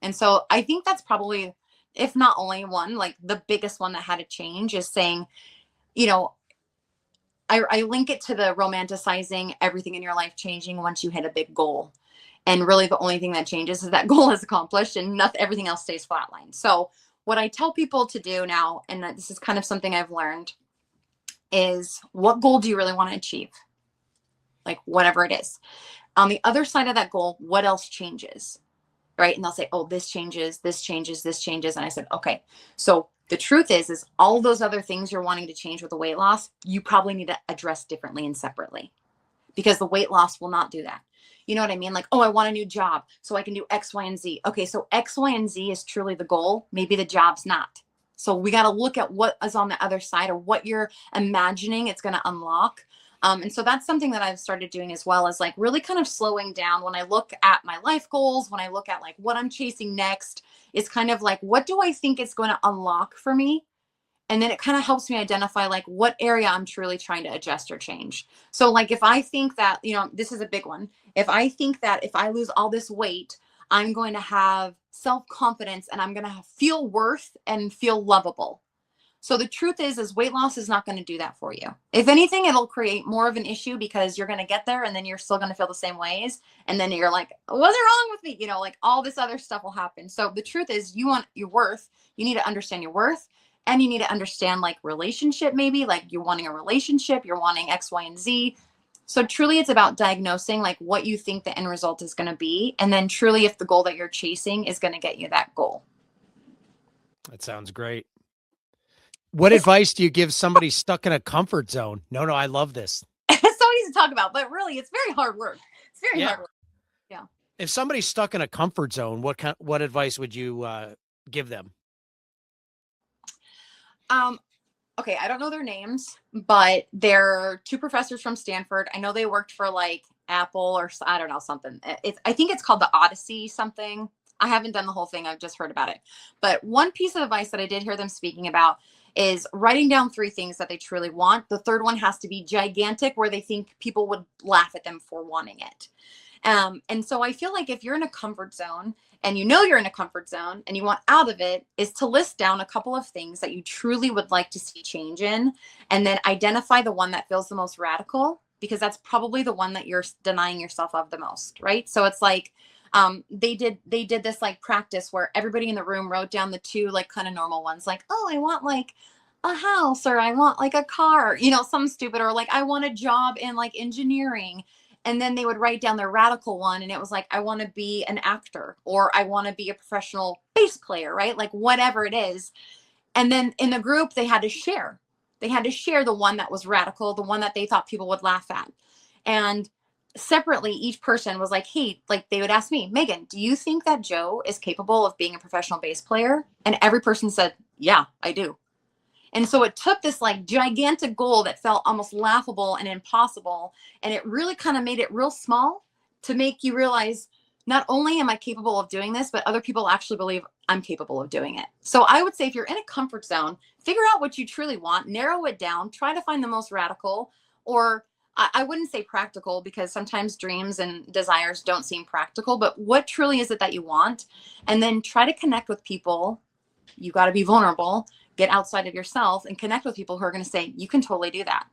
And so I think that's probably, if not only one, like the biggest one that had to change is saying, you know, I link it to the romanticizing everything in your life changing once you hit a big goal. And really the only thing that changes is that goal is accomplished and nothing, everything else stays flatlined. So what I tell people to do now, and this is kind of something I've learned, is what goal do you really want to achieve? Like whatever it is. On the other side of that goal, what else changes? Right? And they'll say, oh, this changes, this changes, this changes. And I said, okay. So the truth is all those other things you're wanting to change with the weight loss, you probably need to address differently and separately, because the weight loss will not do that. You know what I mean? Like, oh, I want a new job so I can do X, Y, and Z. Okay, so X, Y, and Z is truly the goal. Maybe the job's not. So we got to look at what is on the other side, or what you're imagining it's going to unlock. And so that's something that I've started doing as well, as like really kind of slowing down when I look at my life goals, when I look at like what I'm chasing next, is kind of like, what do I think it's going to unlock for me? And then it kind of helps me identify like what area I'm truly trying to adjust or change. So like if I think that, this is a big one. If I think that if I lose all this weight, I'm going to have self-confidence and I'm going to feel worth and feel lovable. So the truth is weight loss is not going to do that for you. If anything, it'll create more of an issue, because you're going to get there and then you're still going to feel the same ways. And then you're like, what's wrong with me? Like all this other stuff will happen. So the truth is, you want your worth. You need to understand your worth, and you need to understand like relationship, maybe like you're wanting a relationship, you're wanting X, Y, and Z. So truly it's about diagnosing like what you think the end result is going to be. And then truly if the goal that you're chasing is going to get you that goal. That sounds great. What advice do you give somebody stuck in a comfort zone? No, I love this. It's so easy to talk about, but really it's very hard work. It's very hard work. Yeah. If somebody's stuck in a comfort zone, what advice would you give them? okay, I don't know their names, but they're two professors from Stanford. I know they worked for like Apple or I don't know, something. I think it's called the Odyssey something. I haven't done the whole thing. I've just heard about it. But one piece of advice that I did hear them speaking about is writing down three things that they truly want. The third one has to be gigantic, where they think people would laugh at them for wanting it. And so I feel like if you're in a comfort zone and you know you're in a comfort zone and you want out of it, is to list down a couple of things that you truly would like to see change in, and then identify the one that feels the most radical, because that's probably the one that you're denying yourself of the most, right? So it's like they did this like practice where everybody in the room wrote down the two like kind of normal ones, like, oh, I want like a house, or I want like a car, some stupid, or like I want a job in like engineering. And then they would write down their radical one, and it was like, I want to be an actor, or I want to be a professional bass player, right? Like whatever it is. And then in the group they had to share. They had to share the one that was radical, the one that they thought people would laugh at. And separately, each person was like, hey, like they would ask me, Megan, do you think that Joe is capable of being a professional bass player? And every person said, yeah, I do. And so it took this like gigantic goal that felt almost laughable and impossible, and it really kind of made it real small to make you realize, not only am I capable of doing this, but other people actually believe I'm capable of doing it. So I would say if you're in a comfort zone, figure out what you truly want, narrow it down, try to find the most radical, or I wouldn't say practical, because sometimes dreams and desires don't seem practical, but what truly is it that you want? And then try to connect with people. You got to be vulnerable, get outside of yourself and connect with people who are going to say, you can totally do that.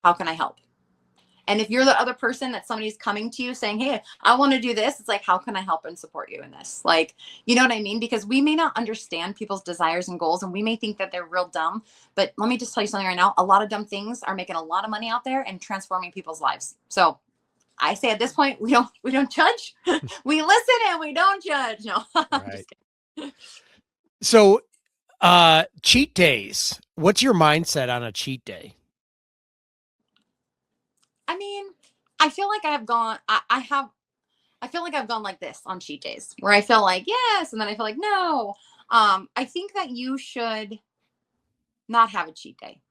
How can I help? And if you're the other person that somebody's coming to you saying, hey, I want to do this, it's like, how can I help and support you in this? Like, you know what I mean? Because we may not understand people's desires and goals, and we may think that they're real dumb. But let me just tell you something right now. A lot of dumb things are making a lot of money out there and transforming people's lives. So I say at this point, we don't judge. We listen and we don't judge. No, I'm just kidding. So cheat days. What's your mindset on a cheat day? I mean, I feel like I feel like I've gone like this on cheat days, where I feel like yes, and then I feel like no. I think that you should not have a cheat day.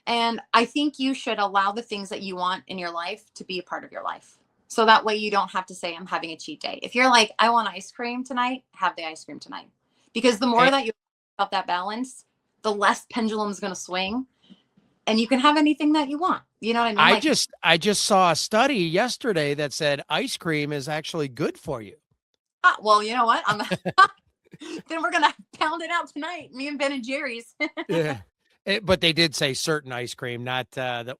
And I think you should allow the things that you want in your life to be a part of your life. So that way you don't have to say, I'm having a cheat day. If you're like, I want ice cream tonight, have the ice cream tonight. Because the more that you have that balance, the less pendulum's going to swing, and you can have anything that you want. You know what I mean? I just saw a study yesterday that said ice cream is actually good for you. Well, you know what? Then we're gonna pound it out tonight. Me and Ben and Jerry's. Yeah. But they did say certain ice cream, not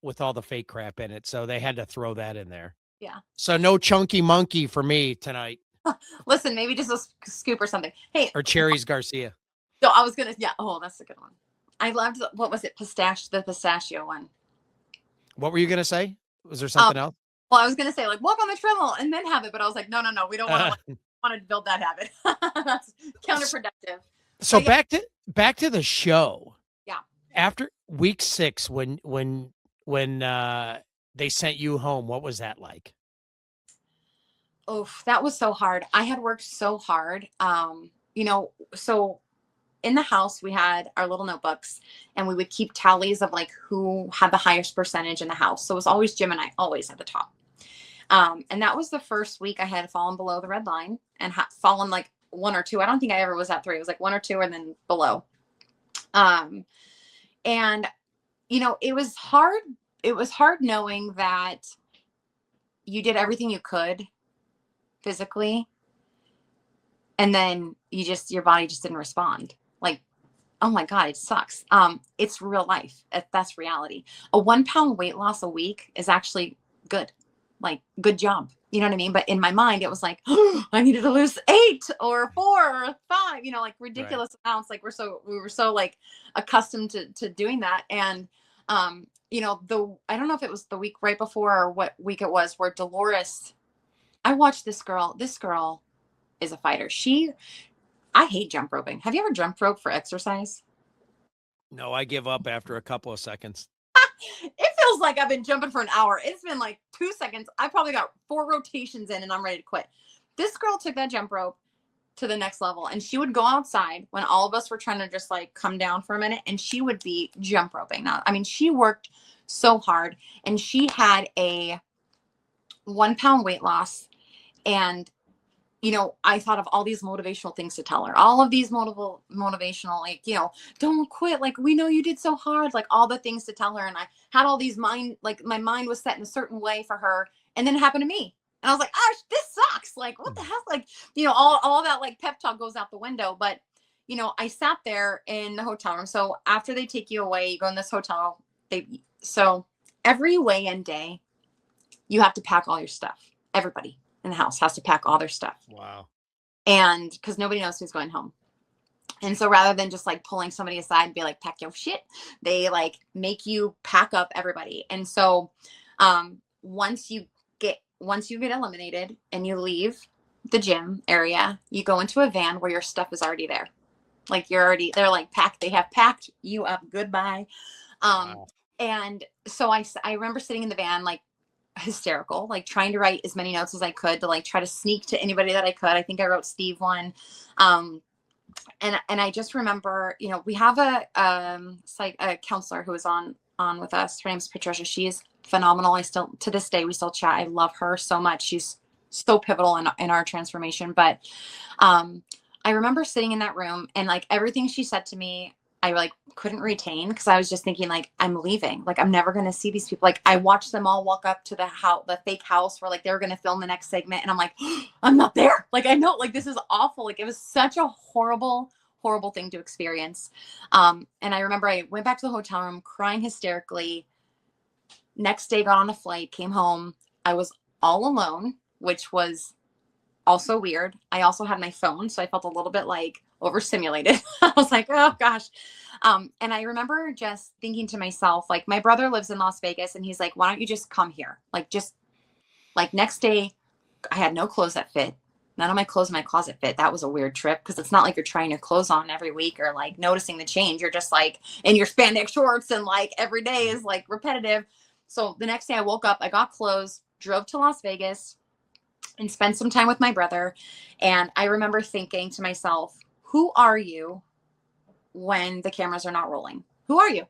with all the fake crap in it. So they had to throw that in there. Yeah. So no chunky monkey for me tonight. Listen, maybe just a scoop or something. Hey, or Cherries Garcia. So I was gonna, yeah. Oh, that's a good one. I loved what was it? The pistachio one. What were you gonna say? Was there something else? Well, I was gonna say like walk on the treadmill and then have it, but I was like, no, we don't want to build that habit. That's counterproductive. So yeah. back to the show. Yeah. After week 6, when they sent you home, what was that like? Oh, that was so hard. I had worked so hard. So in the house we had our little notebooks, and we would keep tallies of like who had the highest percentage in the house. So it was always Jim and I, always at the top. And that was the first week I had fallen below the red line and fallen like 1 or 2. I don't think I ever was at 3. It was like 1 or 2 and then below. And it was hard. It was hard knowing that you did everything you could physically, and then your body just didn't respond. Like, oh my God, it sucks. It's real life. That's reality. A 1 pound weight loss a week is actually good. Like, good job. You know what I mean? But in my mind, it was like, oh, I needed to lose 8 or 4 or 5, like ridiculous amounts. Like we were so like accustomed to doing that. And, I don't know if it was the week right before or what week it was, where Dolores, I watched this girl is a fighter. I hate jump roping. Have you ever jump rope for exercise? No, I give up after a couple of seconds. It feels like I've been jumping for an hour. It's been like 2 seconds. I probably got 4 rotations in and I'm ready to quit. This girl took that jump rope, to the next level. And she would go outside when all of us were trying to just like come down for a minute, and she would be jump roping. Now, I mean, she worked so hard, and she had a 1 pound weight loss. And you know, I thought of all these motivational things to tell her, all of these motivational, like, you know, don't quit. Like, we know you did so hard, like all the things to tell her. And I had all these like my mind was set in a certain way for her. And then it happened to me. And I was like, oh, this sucks. Like, what the hell? Like, you know, all that like pep talk goes out the window. But, you know, I sat there in the hotel room. So after they take you away, you go in this hotel. So every weigh-in day, you have to pack all your stuff. Everybody in the house has to pack all their stuff. Wow. And because nobody knows who's going home. And so rather than just like pulling somebody aside and be like, pack your shit, they like make you pack up everybody. And so once you get eliminated and you leave the gym area, you go into a van where your stuff is already there. Like they're like packed, they have packed you up. Goodbye. Wow. And so I remember sitting in the van, like, hysterical, like trying to write as many notes as I could to like try to sneak to anybody that I could. I think I wrote Steve one. And I just remember, you know, we have a counselor who is on with us. Her name's Patricia. She is phenomenal. I still, to this day, we still chat. I love her so much. She's so pivotal in our transformation. But I remember sitting in that room, and like everything she said to me, I like couldn't retain, because I was just thinking like, I'm leaving. Like, I'm never going to see these people. Like, I watched them all walk up to the fake house where like they were going to film the next segment. And I'm like, oh, I'm not there. Like, I know, like, this is awful. Like, it was such a horrible thing to experience. And I remember I went back to the hotel room crying hysterically. Next day, got on a flight, came home. I was all alone, which was also weird. I also had my phone, so I felt a little bit like overstimulated. I was like, oh gosh. And I remember just thinking to myself, like, my brother lives in Las Vegas, and he's like, why don't you just come here? Like, just like next day, I had no clothes that fit. None of my clothes in my closet fit. That was a weird trip, because it's not like you're trying your clothes on every week or like noticing the change. You're just like in your spandex shorts, and like every day is like repetitive. So the next day I woke up, I got clothes, drove to Las Vegas, and spent some time with my brother. And I remember thinking to myself, who are you when the cameras are not rolling? Who are you?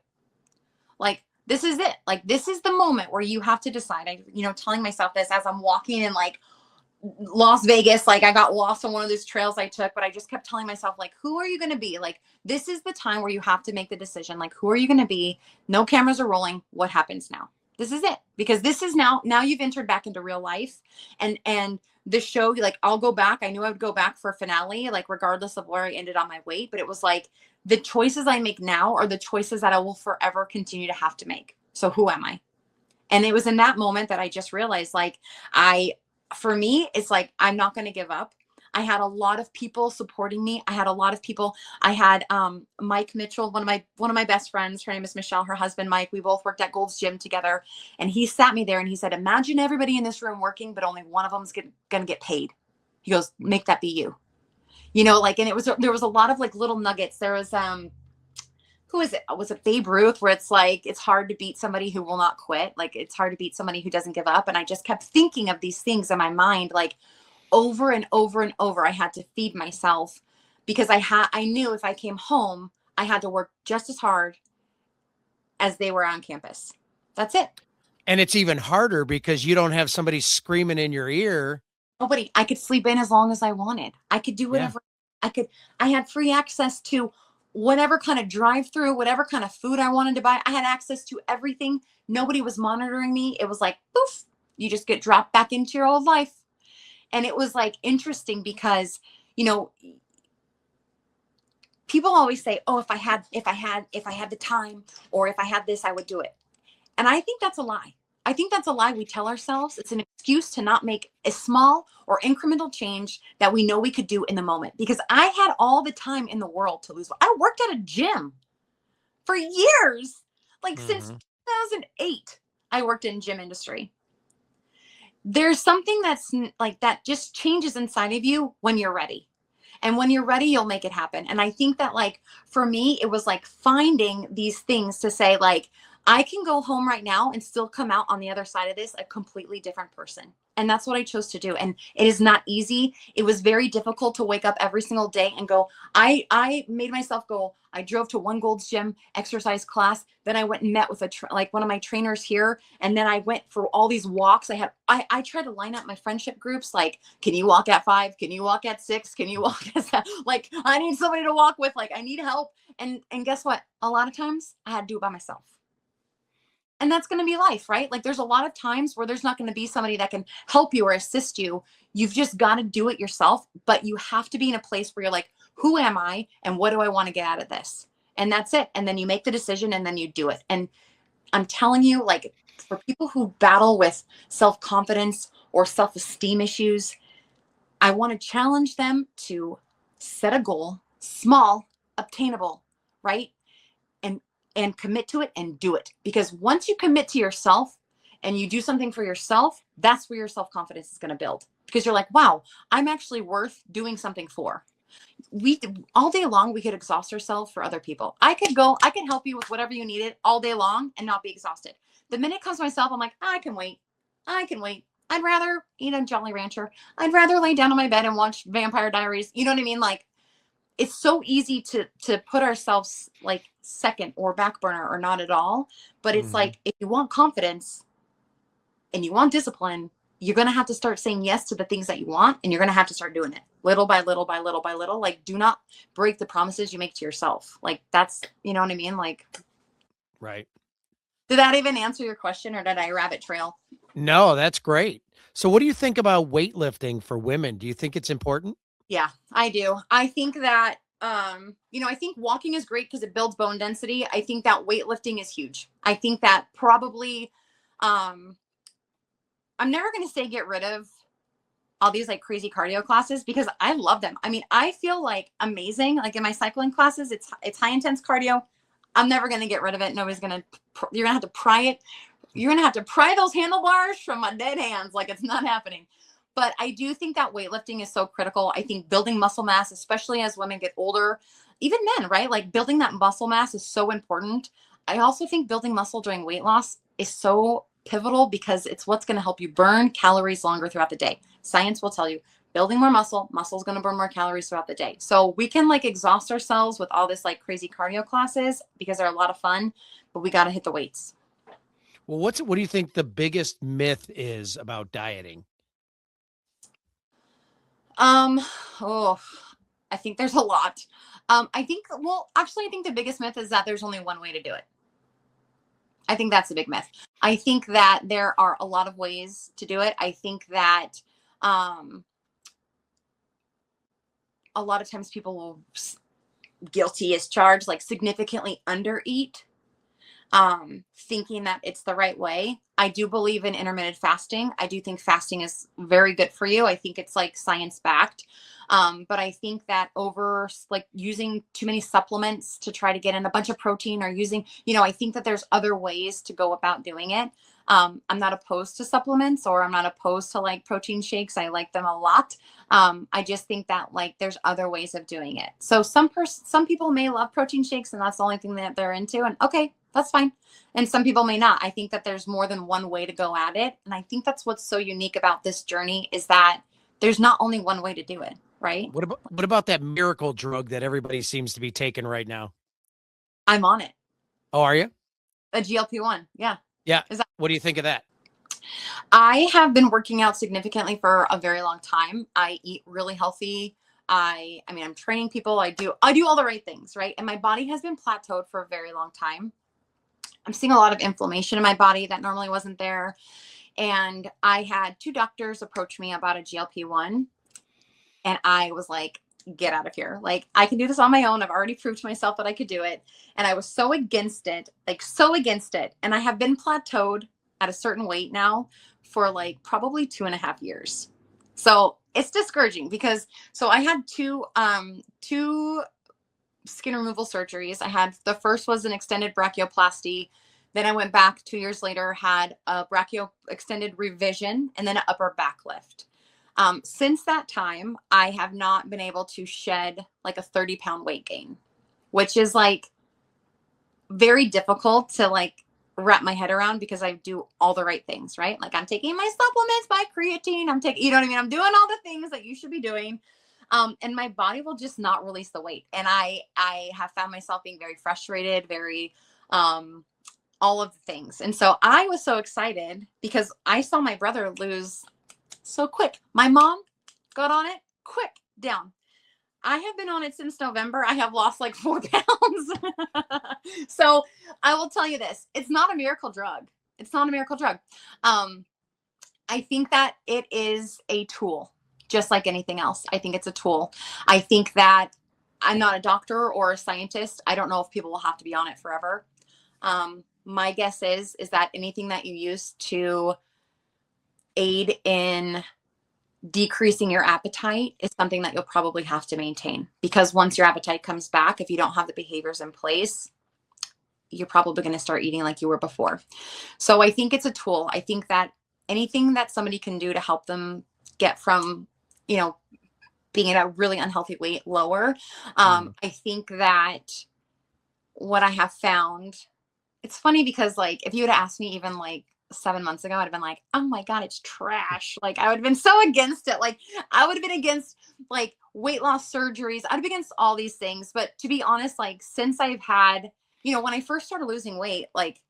Like, this is it. Like, this is the moment where you have to decide. I, you know, telling myself this as I'm walking in like Las Vegas, like I got lost on one of those trails I took, but I just kept telling myself, like, who are you going to be? Like, this is the time where you have to make the decision. Like, who are you going to be? No cameras are rolling. What happens now? This is it, because this is now you've entered back into real life. And the show, like, I'll go back. I knew I would go back for a finale, like regardless of where I ended on my weight, but it was like the choices I make now are the choices that I will forever continue to have to make. So who am I? And it was in that moment that I just realized, like, for me, it's like, I'm not going to give up. I had a lot of people supporting me. I had Mike Mitchell, one of my best friends. Her name is Michelle, her husband, Mike. We both worked at Gold's Gym together. And he sat me there and he said, imagine everybody in this room working, but only one of them's going to get paid. He goes, make that be you. You know, like, and there was a lot of like little nuggets. There was, who is it? Was it Babe Ruth, where it's like, it's hard to beat somebody who will not quit. Like, it's hard to beat somebody who doesn't give up. And I just kept thinking of these things in my mind, like, over and over and over. I had to feed myself, because I knew if I came home, I had to work just as hard as they were on campus. That's it. And it's even harder because you don't have somebody screaming in your ear. Nobody. I could sleep in as long as I wanted. I could do whatever. Yeah. I had free access to whatever kind of drive-through, whatever kind of food I wanted to buy. I had access to everything. Nobody was monitoring me. It was like, poof, you just get dropped back into your old life. And it was like interesting because, you know, people always say, oh, if I had the time, or if I had this, I would do it. And I think that's a lie. I think that's a lie we tell ourselves. It's an excuse to not make a small or incremental change that we know we could do in the moment. Because I had all the time in the world to lose. I worked at a gym for years, like since 2008, I worked in gym industry. There's something that's like that just changes inside of you when you're ready. And when you're ready, you'll make it happen. And I think that, like, for me, it was like finding these things to say, like, I can go home right now and still come out on the other side of this a completely different person. And that's what I chose to do. And it is not easy. It was very difficult to wake up every single day and go, I made myself go, I drove to one Gold's Gym exercise class. Then I went and met with like one of my trainers here. And then I went for all these walks. I tried to line up my friendship groups. Like, can you walk at 5? Can you walk at 6? Can you walk at 7? Like, I need somebody to walk with. Like, I need help. And guess what? A lot of times I had to do it by myself. And that's going to be life, right? Like there's a lot of times where there's not going to be somebody that can help you or assist you. You've just got to do it yourself, but you have to be in a place where you're like, who am I? And what do I want to get out of this? And that's it. And then you make the decision and then you do it. And I'm telling you, like for people who battle with self-confidence or self-esteem issues, I want to challenge them to set a goal, small, obtainable, right? And commit to it and do it. Because once you commit to yourself and you do something for yourself, that's where your self-confidence is going to build. Because you're like, wow, I'm actually worth doing something for. We all day long, we could exhaust ourselves for other people. I could help you with whatever you needed all day long and not be exhausted. The minute it comes to myself, I'm like, I can wait. I'd rather eat a Jolly Rancher. I'd rather lay down on my bed and watch Vampire Diaries. You know what I mean? Like, it's so easy to put ourselves like second or back burner or not at all. But it's like, if you want confidence and you want discipline, you're going to have to start saying yes to the things that you want. And you're going to have to start doing it little by little by little by little. Like, do not break the promises you make to yourself. Like that's, you know what I mean? Like, right. Did that even answer your question or did I rabbit trail? No, that's great. So what do you think about weightlifting for women? Do you think it's important? Yeah, I do. I think that, I think walking is great because it builds bone density. I think that weightlifting is huge. I think that probably, I'm never going to say get rid of all these like crazy cardio classes because I love them. I mean, I feel like amazing. Like in my cycling classes, it's high intense cardio. I'm never going to get rid of it. Nobody's going to, you're going to have to pry it. You're going to have to pry those handlebars from my dead hands. Like it's not happening. But I do think that weightlifting is so critical. I think building muscle mass, especially as women get older, even men, right? Like building that muscle mass is so important. I also think building muscle during weight loss is so pivotal because it's what's going to help you burn calories longer throughout the day. Science will tell you building more muscle is going to burn more calories throughout the day. So we can like exhaust ourselves with all this like crazy cardio classes because they're a lot of fun, but we got to hit the weights. Well, what do you think the biggest myth is about dieting? Oh, I think there's a lot. I think the biggest myth is that there's only one way to do it. I think that's a big myth. I think that there are a lot of ways to do it. I think that, a lot of times people will guilty as charged, like significantly undereat, thinking that it's the right way. I do believe in intermittent fasting. I do think fasting is very good for you. I think it's like science backed. But I think that over like using too many supplements to try to get in a bunch of protein or using, I think that there's other ways to go about doing it. I'm not opposed to supplements or I'm not opposed to like protein shakes. I like them a lot. I just think that like there's other ways of doing it. So some people may love protein shakes and that's the only thing that they're into. And okay, that's fine. And some people may not. I think that there's more than one way to go at it. And I think that's what's so unique about this journey is that there's not only one way to do it, right? What about that miracle drug that everybody seems to be taking right now? I'm on it. Oh, are you? A GLP-1. Yeah. Yeah. What do you think of that? I have been working out significantly for a very long time. I eat really healthy. I mean, I'm training people. I do all the right things, right? And my body has been plateaued for a very long time. I'm seeing a lot of inflammation in my body that normally wasn't there. And I had 2 doctors approach me about a GLP-1. And I was like, get out of here. Like, I can do this on my own. I've already proved to myself that I could do it. And I was so against it, like so against it. And I have been plateaued at a certain weight now for like probably 2.5 years. So it's discouraging because, so I had two skin removal surgeries. The first was an extended brachioplasty. Then I went back 2 years later, had a extended revision and then an upper back lift. Since that time, I have not been able to shed like a 30-pound weight gain, which is like very difficult to like wrap my head around because I do all the right things, right? Like I'm taking my supplements, my creatine, I'm taking, you know what I mean? I'm doing all the things that you should be doing. And my body will just not release the weight. And I have found myself being very frustrated, very, all of the things. And so I was so excited because I saw my brother lose so quick. My mom got on it quick down. I have been on it since November. I have lost like 4 pounds. So I will tell you this, it's not a miracle drug. It's not a miracle drug. I think that it is a tool, just like anything else. I think it's a tool. I think that I'm not a doctor or a scientist. I don't know if people will have to be on it forever. My guess is that anything that you use to aid in decreasing your appetite is something that you'll probably have to maintain, because once your appetite comes back, if you don't have the behaviors in place, you're probably going to start eating like you were before. So I think it's a tool. I think that anything that somebody can do to help them get from, you know, being at a really unhealthy weight lower. I think that what I have found, it's funny because like, if you would have asked me even like 7 months ago, I'd have been like, oh my God, it's trash. Like I would have been so against it. Like I would have been against like weight loss surgeries. I'd be against all these things. But to be honest, like since I've had, you know, when I first started losing weight, like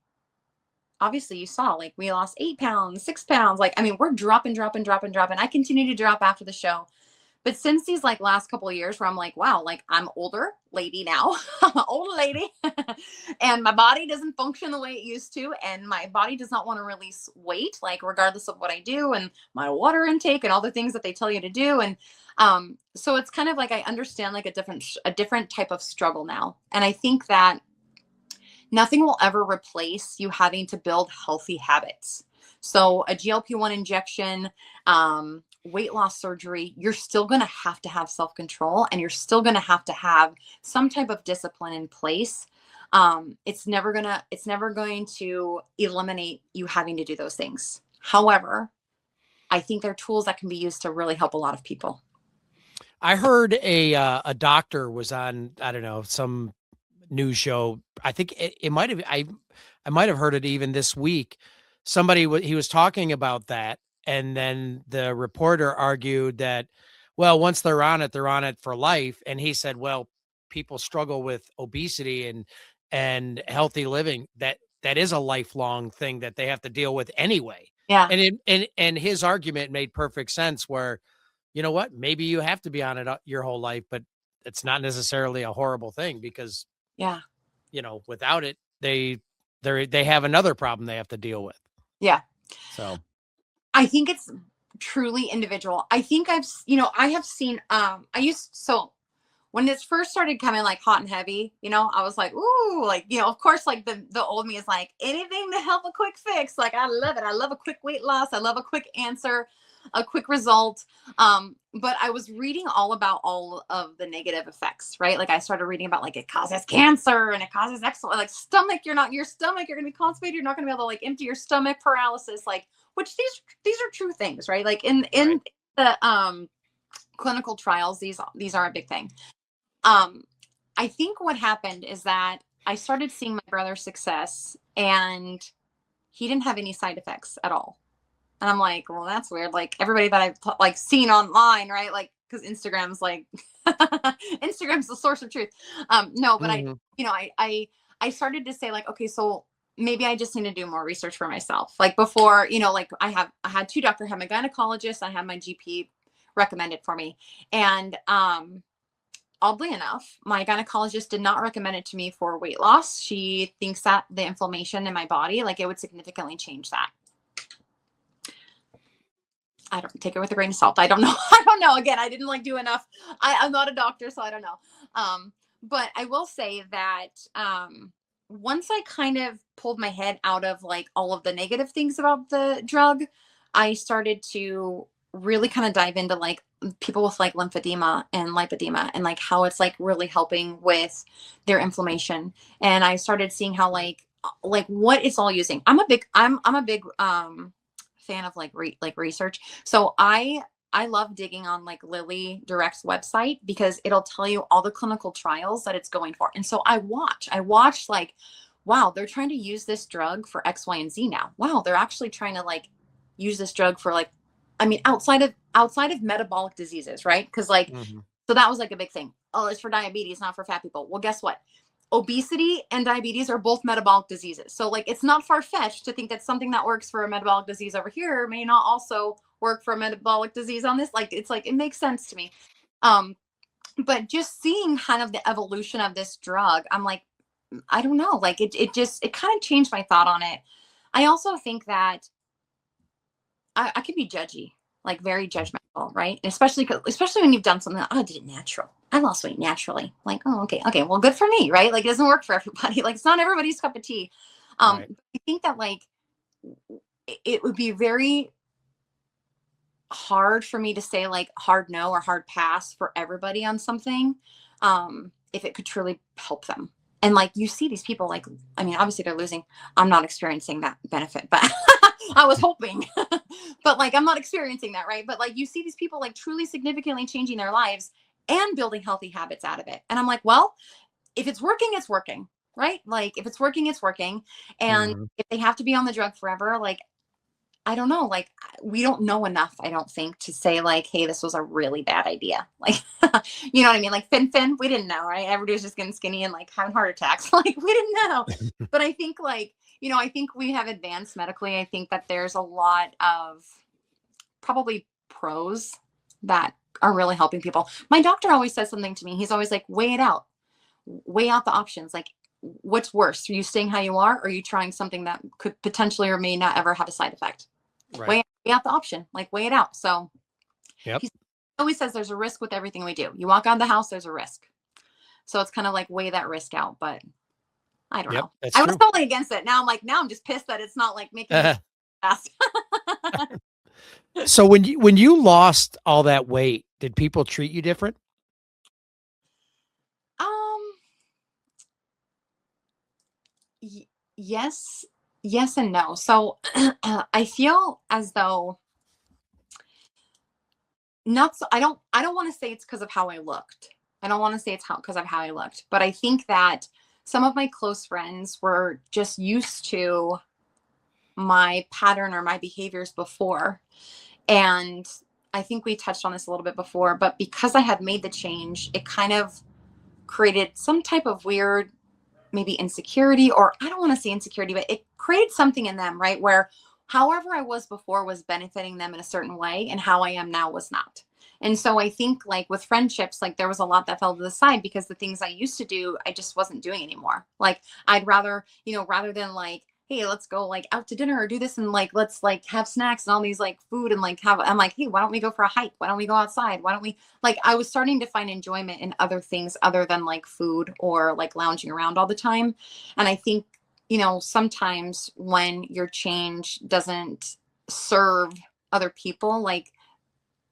obviously you saw, like we lost 8 pounds, 6 pounds. Like, I mean, we're dropping. I continue to drop after the show. But since these like last couple of years where I'm like, wow, like I'm older lady now, I'm an old lady and my body doesn't function the way it used to. And my body does not want to release weight, like regardless of what I do and my water intake and all the things that they tell you to do. And so it's kind of like, I understand like a different type of struggle now. And I think that nothing will ever replace you having to build healthy habits. So a GLP-1 injection, weight loss surgery, you're still going to have self-control, and you're still going to have some type of discipline in place. It's never going to eliminate you having to do those things. However, I think they're tools that can be used to really help a lot of people. I heard a doctor was on, I don't know, some news show. I think it might have, I might have heard it even this week. He was talking about that. And then the reporter argued that, well, once they're on it for life. And he said, well, people struggle with obesity and healthy living. That is a lifelong thing that they have to deal with anyway. Yeah. And his argument made perfect sense, where, you know what, maybe you have to be on it your whole life, but it's not necessarily a horrible thing, because, yeah, you know, without it, they have another problem they have to deal with. Yeah. So I think it's truly individual. I think I have seen, so when this first started coming like hot and heavy, you know, I was like, ooh, like, you know, of course, like the old me is like, anything to help a quick fix. Like, I love it. I love a quick weight loss. I love a quick answer, a quick result. But I was reading all about all of the negative effects, right? Like I started reading about like it causes cancer and it causes like stomach. You're going to be constipated. You're not going to be able to like empty your stomach, paralysis, like, which these are true things, right? Like in the clinical trials, these are a big thing. I think what happened is that I started seeing my brother's success, and he didn't have any side effects at all. And I'm like, well, that's weird. Like everybody that I've like seen online, right? Like, cause Instagram's like, Instagram's the source of truth. No, but I started to say like, okay, so maybe I just need to do more research for myself. Like before, you know, like I had two doctors, I had my gynecologist, I had my GP recommended for me. And, oddly enough, my gynecologist did not recommend it to me for weight loss. She thinks that the inflammation in my body, like it would significantly change that. I don't take it with a grain of salt. I don't know. I don't know. Again, I didn't like do enough. I'm not a doctor, so I don't know. But I will say that once I kind of pulled my head out of like all of the negative things about the drug, I started to really kind of dive into like people with like lymphedema and lipedema, and like how it's like really helping with their inflammation. And I started seeing how like what it's all using. I'm a big fan of like research. So I love digging on like Lilly Direct's website, because it'll tell you all the clinical trials that it's going for. And so I watch like wow, they're trying to use this drug for X, Y, and Z now. Wow, they're actually trying to like use this drug for like, I mean, outside of metabolic diseases, right? Because like, Hmm. so that was like a big thing. Oh, it's for diabetes, not for fat people. Well, guess what? Obesity and diabetes are both metabolic diseases. So like, it's not far fetched to think that something that works for a metabolic disease over here may not also work for a metabolic disease on this. Like, it's like, it makes sense to me. Um, but just seeing kind of the evolution of this drug, I'm like, I don't know, like it kind of changed my thought on it. I also think that I could be judgy, like very judgmental, right? Especially when you've done something, oh, I did it natural. I lost weight naturally. Like, oh, okay, well, good for me, right? Like, it doesn't work for everybody. Like, it's not everybody's cup of tea. Right. I think that like it would be very hard for me to say like hard no or hard pass for everybody on something, if it could truly help them. And like, you see these people, like, I mean, obviously they're losing. I'm not experiencing that benefit, but I was hoping. But like, I'm not experiencing that, right? But like, you see these people like truly significantly changing their lives and building healthy habits out of it, and I'm like, well, if it's working, it's working, right? Like, if it's working, it's working. And Hmm. if they have to be on the drug forever, like, I don't know, like, we don't know enough, I don't think, to say like, hey, this was a really bad idea. Like, you know what I mean? Like Fin, we didn't know, right? Everybody was just getting skinny and like having heart attacks. Like, we didn't know. But I think like, I think we have advanced medically. I think that there's a lot of probably pros that are really helping people. My doctor always says something to me. He's always like, weigh out the options. Like, what's worse? Are you staying how you are? Or are you trying something that could potentially or may not ever have a side effect? Right. Weigh out the option, like weigh it out. So Yep. he always says there's a risk with everything we do. You walk out of the house, there's a risk. So it's kind of like weigh that risk out. But I don't Yep. know. That's I was true. totally against it. Now I'm just pissed that it's not like making me fast. So when you lost all that weight, did people treat you different? um, y- yes, yes and no. So I feel as though not so, I don't want to say it's because of how I looked. I don't want to say it's how because of how I looked, but I think that some of my close friends were just used to my pattern or my behaviors before. And I think we touched on this a little bit before, but because I had made the change, it kind of created some type of weird, maybe insecurity, or I don't want to say insecurity, but it created something in them, right? Where however I was before was benefiting them in a certain way, and how I am now was not. And so I think like with friendships, like there was a lot that fell to the side because the things I used to do, I just wasn't doing anymore. Like I'd rather, rather than like, hey, let's go like out to dinner or do this and like let's like have snacks and all these like food and like have I'm like, hey, why don't we go for a hike? Why don't we go outside? Why don't we like I was starting to find enjoyment in other things other than like food or like lounging around all the time. And I think, sometimes when your change doesn't serve other people, like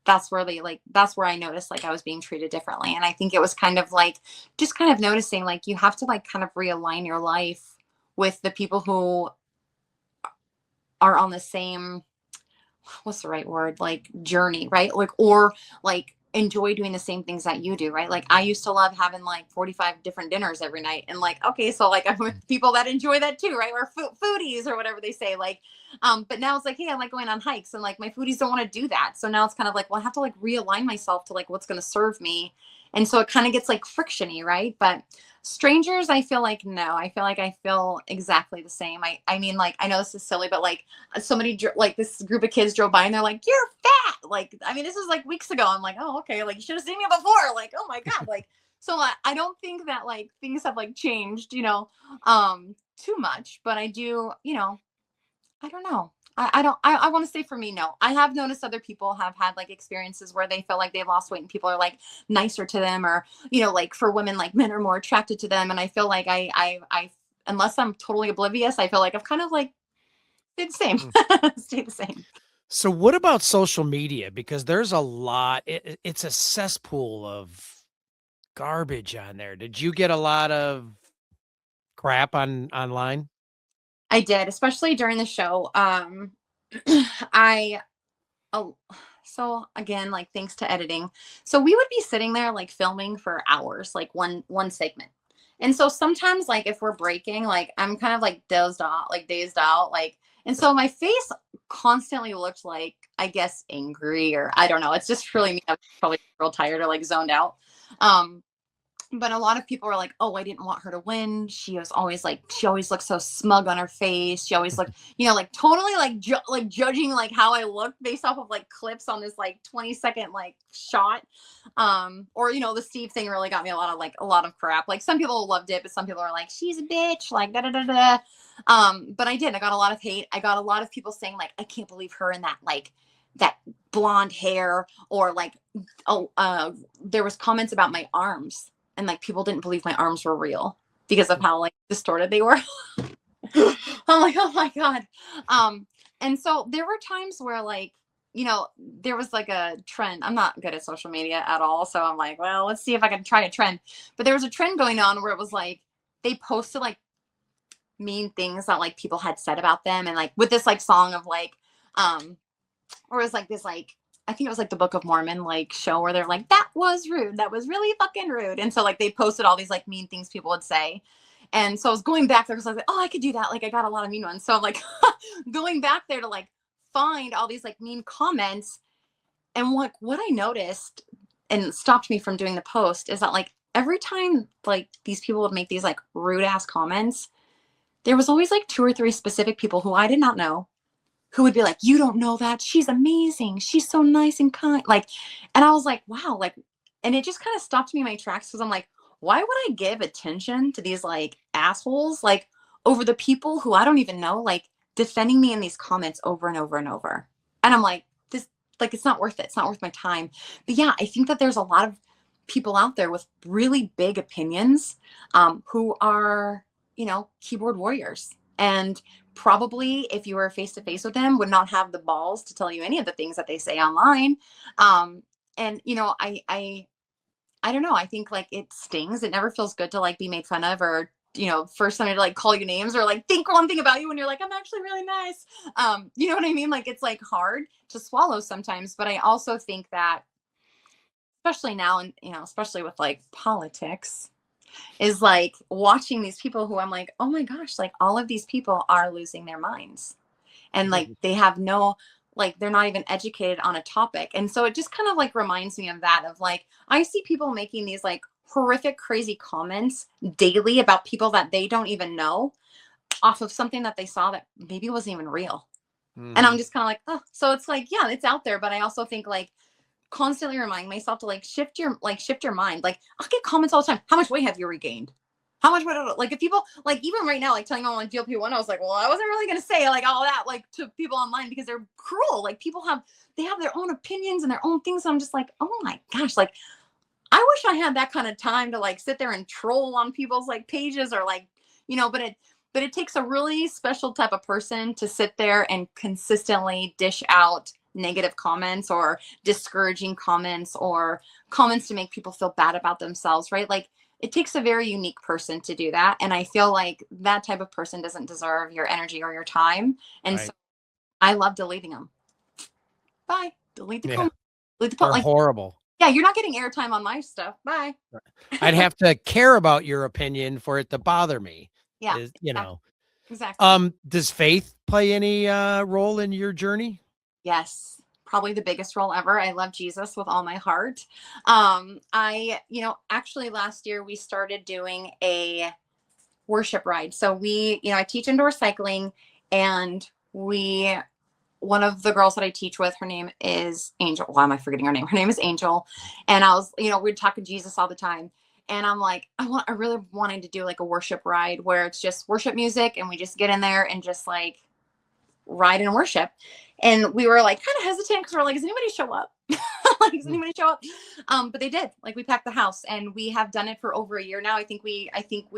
that's where I noticed like I was being treated differently. And I think it was kind of like just kind of noticing like you have to like kind of realign your life with the people who are on the same, what's the right word, like journey, right? Like, or like enjoy doing the same things that you do, right? Like I used to love having like 45 different dinners every night, and like, okay, so like I'm with people that enjoy that too, right? Or foodies or whatever they say, like, but now it's like, hey, I like going on hikes, and like my foodies don't want to do that. So now it's kind of like, well, I have to like realign myself to like what's going to serve me. And so it kind of gets like frictiony, right? But strangers, I feel like no, I feel exactly the same. I mean, like, I know this is silly, but like somebody like this group of kids drove by and they're like, you're fat. Like, I mean, this is like weeks ago. I'm like, oh, okay. Like, you should have seen me before. Like, oh my God. Like, so I don't think that like things have like changed, too much, but I do, I don't know. I don't, I want to say for me, no. I have noticed other people have had like experiences where they feel like they lost weight and people are like nicer to them, or, like for women, like men are more attracted to them. And I feel like unless I'm totally oblivious, I feel like I've kind of like stayed the same, Mm. stayed the same. So what about social media? Because there's a lot, it's a cesspool of garbage on there. Did you get a lot of crap online? I did, especially during the show. I oh, so again, like thanks to editing. So we would be sitting there like filming for hours, like one segment. And so sometimes like if we're breaking, like I'm kind of like dazed out, like, and so my face constantly looked like, I guess, angry, or I don't know. It's just really me. I'm probably real tired or like zoned out. Um, but a lot of people were like, oh, I didn't want her to win. She was always like, she always looked so smug on her face. She always looked, like totally like like judging like how I looked based off of like clips on this like 20-second like shot. Or the Steve thing really got me a lot of crap. Like some people loved it, but some people are like, she's a bitch, like da da da da. But I got a lot of hate. I got a lot of people saying like, I can't believe her in that blonde hair, or like, there was comments about my arms, and like people didn't believe my arms were real because of how like distorted they were. I'm like, oh my God. And so there were times where like, there was like a trend. I'm not good at social media at all. So I'm like, well, let's see if I can try a trend. But there was a trend going on where it was like, they posted like mean things that like people had said about them. And like with this like song of like, or it was like this, like, I think it was like the Book of Mormon like show where they're like, that was rude. That was really fucking rude. And so like they posted all these like mean things people would say. And so I was going back there because I was like, oh, I could do that. Like I got a lot of mean ones. So I'm like going back there to like find all these like mean comments. And what I noticed and stopped me from doing the post is that like every time like these people would make these like rude ass comments, there was always like 2 or 3 specific people who I did not know, who would be like, you don't know that. She's amazing. She's so nice and kind. Like, and I was like, wow. Like, and it just kind of stopped me in my tracks because I'm like, why would I give attention to these like assholes, like over the people who I don't even know, like defending me in these comments over and over and over. And I'm like, this, like, it's not worth it. It's not worth my time. But yeah, I think that there's a lot of people out there with really big opinions, who are, keyboard warriors. And probably if you were face to face with them would not have the balls to tell you any of the things that they say online. And I don't know. I think like it stings. It never feels good to like be made fun of, or for somebody to like call you names or like think one thing about you when you're like, I'm actually really nice. You know what I mean? Like it's like hard to swallow sometimes. But I also think that, especially now, and especially with like politics, is like watching these people who I'm like, oh my gosh, like all of these people are losing their minds, and like they have no, like they're not even educated on a topic. And so it just kind of like reminds me of that, of like, I see people making these like horrific, crazy comments daily about people that they don't even know, off of something that they saw that maybe wasn't even real. And I'm just kind of like, oh, so it's like, yeah, it's out there. But I also think like constantly reminding myself to like shift your mind. Like I'll get comments all the time. How much weight have you regained? How much weight? Like if people like, even right now, like telling them on like GLP-1, I was like, well, I wasn't really going to say like all that, like to people online, because they're cruel. Like people they have their own opinions and their own things. And I'm just like, oh my gosh, like I wish I had that kind of time to like sit there and troll on people's like pages, or like, but it takes a really special type of person to sit there and consistently dish out negative comments or discouraging comments or comments to make people feel bad about themselves, right? Like it takes a very unique person to do that. And I feel like that type of person doesn't deserve your energy or your time. And so I love deleting them. Bye. Delete the comment. Delete the They're like, horrible. yeah, you're not getting airtime on my stuff. Bye. I'd have to care about your opinion for it to bother me. Yeah. Exactly. Does faith play any role in your journey? Yes, probably the biggest role ever. I love Jesus with all my heart. Actually last year we started doing a worship ride. So I teach indoor cycling, and one of the girls that I teach with, her name is Angel. Why am I forgetting her name? Her name is Angel. And I was, we'd talk to Jesus all the time. And I'm like, I really wanted to do like a worship ride where it's just worship music and we just get in there and just like ride and worship. And we were like kind of hesitant because we're like, does anybody show up? Like, does anybody show up? But they did. Like we packed the house, and we have done it for over a year now. I think we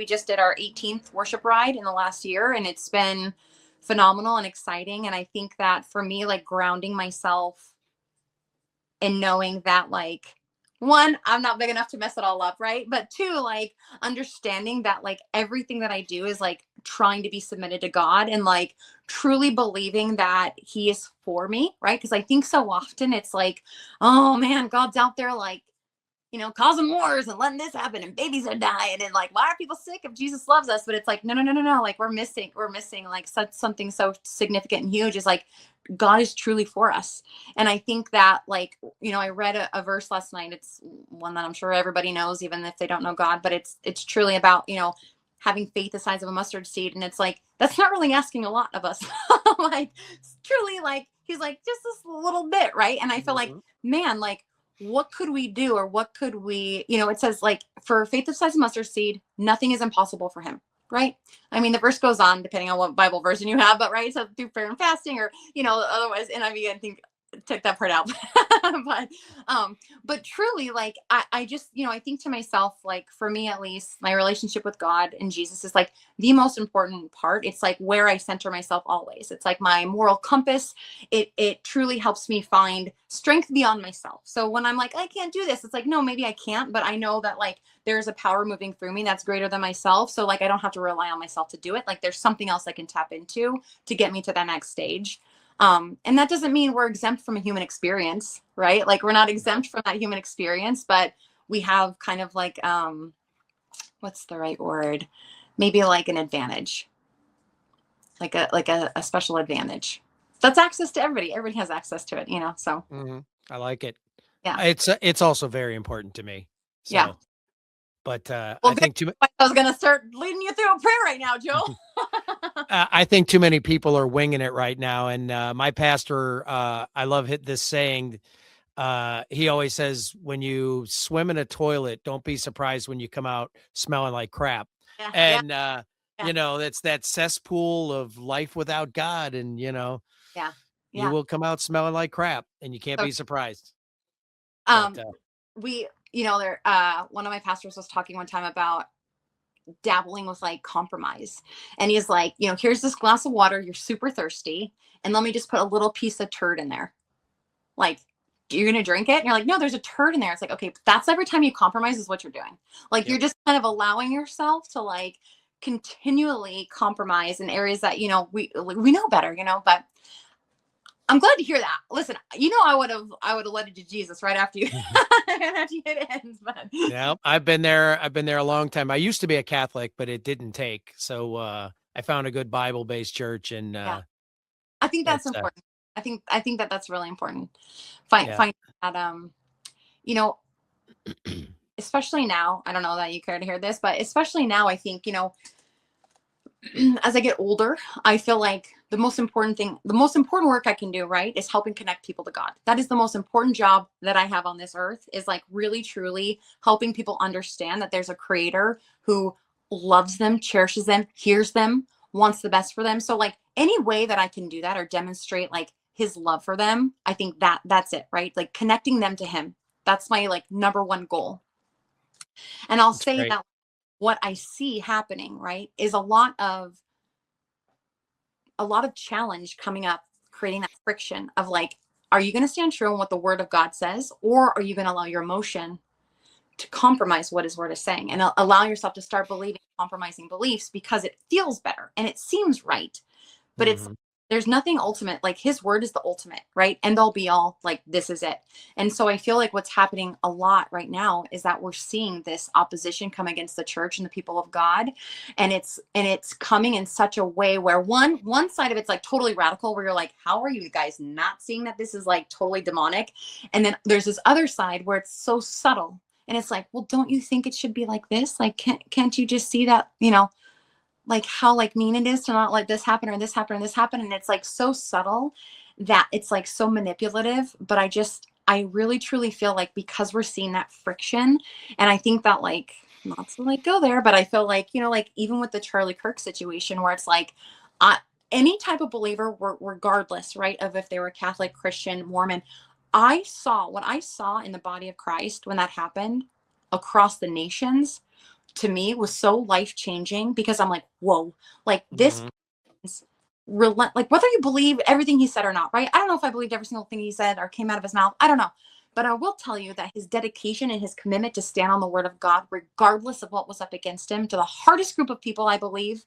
just did our 18th worship ride in the last year, and it's been phenomenal and exciting. And I think that for me, like grounding myself and knowing that like, one, I'm not big enough to mess it all up, right? But two, like understanding that like everything that I do is like trying to be submitted to God, and like truly believing that he is for me, right? Because I think so often it's like, oh man, God's out there like causing wars and letting this happen and babies are dying and like, why are people sick if Jesus loves us? But it's like, no, no, no, no, no. Like we're missing like something so significant and huge is like God is truly for us. And I think that like, I read a verse last night. It's one that I'm sure everybody knows, even if they don't know God, but it's truly about, having faith the size of a mustard seed. And it's like, that's not really asking a lot of us. Like truly like, he's like, just this little bit. Right. And I feel like, Mhm. man, like, what could we do or what could we, it says like for faith the size of mustard seed, nothing is impossible for him. Right. I mean, the verse goes on depending on what Bible version you have, but right. So through prayer and fasting or, otherwise, and I mean, I think took that part out. but but truly like I just I think to myself like for me at least my relationship with God and Jesus is like the most important part. It's like where I center myself always. It's like my moral compass. It truly helps me find strength beyond myself. So when I'm like I can't do this, it's like no, maybe I can't, but I know that like there's a power moving through me that's greater than myself. So like I don't have to rely on myself to do it. Like there's something else I can tap into to get me to that next stage. And that doesn't mean we're exempt from a human experience, right? Like we're not exempt from that human experience, but we have kind of like what's the right word? Maybe like an advantage, like a special advantage. That's access to everybody. Everybody has access to it, So Mhm. I like it. yeah, It's also very important to me. yeah. So, but Well, I good. think too I was gonna start leading you through a prayer right now, Joe. I think too many people are winging it right now. And my pastor, I love this saying. He always says, "When you swim in a toilet, don't be surprised when you come out smelling like crap." Yeah, yeah, And yeah, that's that cesspool of life without God, and yeah, you yeah. will come out smelling like crap, and you can't So, be surprised. But um, we, there. One of my pastors was talking one time about dabbling with like compromise. And he's like, here's this glass of water, you're super thirsty, and let me just put a little piece of turd in there. Like, you're gonna drink it? And you're like, no, there's a turd in there. It's like, okay, that's every time you compromise is what you're doing. Like yep, you're just kind of allowing yourself to like continually compromise in areas that, we know better, but I'm glad to hear that. Listen, I would have led it to Jesus right after you after it ends, but yeah, I've been there. I've been there a long time. I used to be a Catholic, but it didn't take. So I found a good Bible based church, and yeah. I think that's it's important. I think that that's really important. Find yeah. find that you know, especially now, I don't know that you care to hear this, but especially now I think, as I get older, I feel like the most important work I can do, right, is helping connect people to God. That is the most important job that I have on this earth is like really truly helping people understand that there's a creator who loves them, cherishes them, hears them, wants the best for them. So like any way that I can do that or demonstrate like his love for them, I think that's it, right? Like connecting them to him. That's my like number one goal. And I'll It's say great. that what I see happening, right, is a lot of challenge coming up, creating that friction of like, are you going to stand true on what the word of God says, or are you going to allow your emotion to compromise what his word is saying and allow yourself to start believing compromising beliefs because it feels better and it seems right? But Mhm. there's nothing ultimate. Like his word is the ultimate, right? End all be all, like this is it. And so I feel like what's happening a lot right now is that we're seeing this opposition come against the church and the people of God. And it's coming in such a way where one side of it's like totally radical, where you're like, how are you guys not seeing that this is like totally demonic? And then there's this other side where it's so subtle. And it's like, well, don't you think it should be like this? Like, can't you just see that, like how like mean it is to not let this happen or this happen or this happen? And it's like so subtle that it's like so manipulative. But I really truly feel like because we're seeing that friction, and I think that like not to like go there, but I feel like, like even with the Charlie Kirk situation where it's like uh, any type of believer, regardless, right, of if they were Catholic, Christian, Mormon, what I saw in the body of Christ when that happened across the nations, to me was so life changing because I'm like, whoa, like this Mhm. relent, like whether you believe everything he said or not, right? I don't know if I believed every single thing he said or came out of his mouth. I don't know. But I will tell you that his dedication and his commitment to stand on the word of God, regardless of what was up against him, to the hardest group of people, I believe,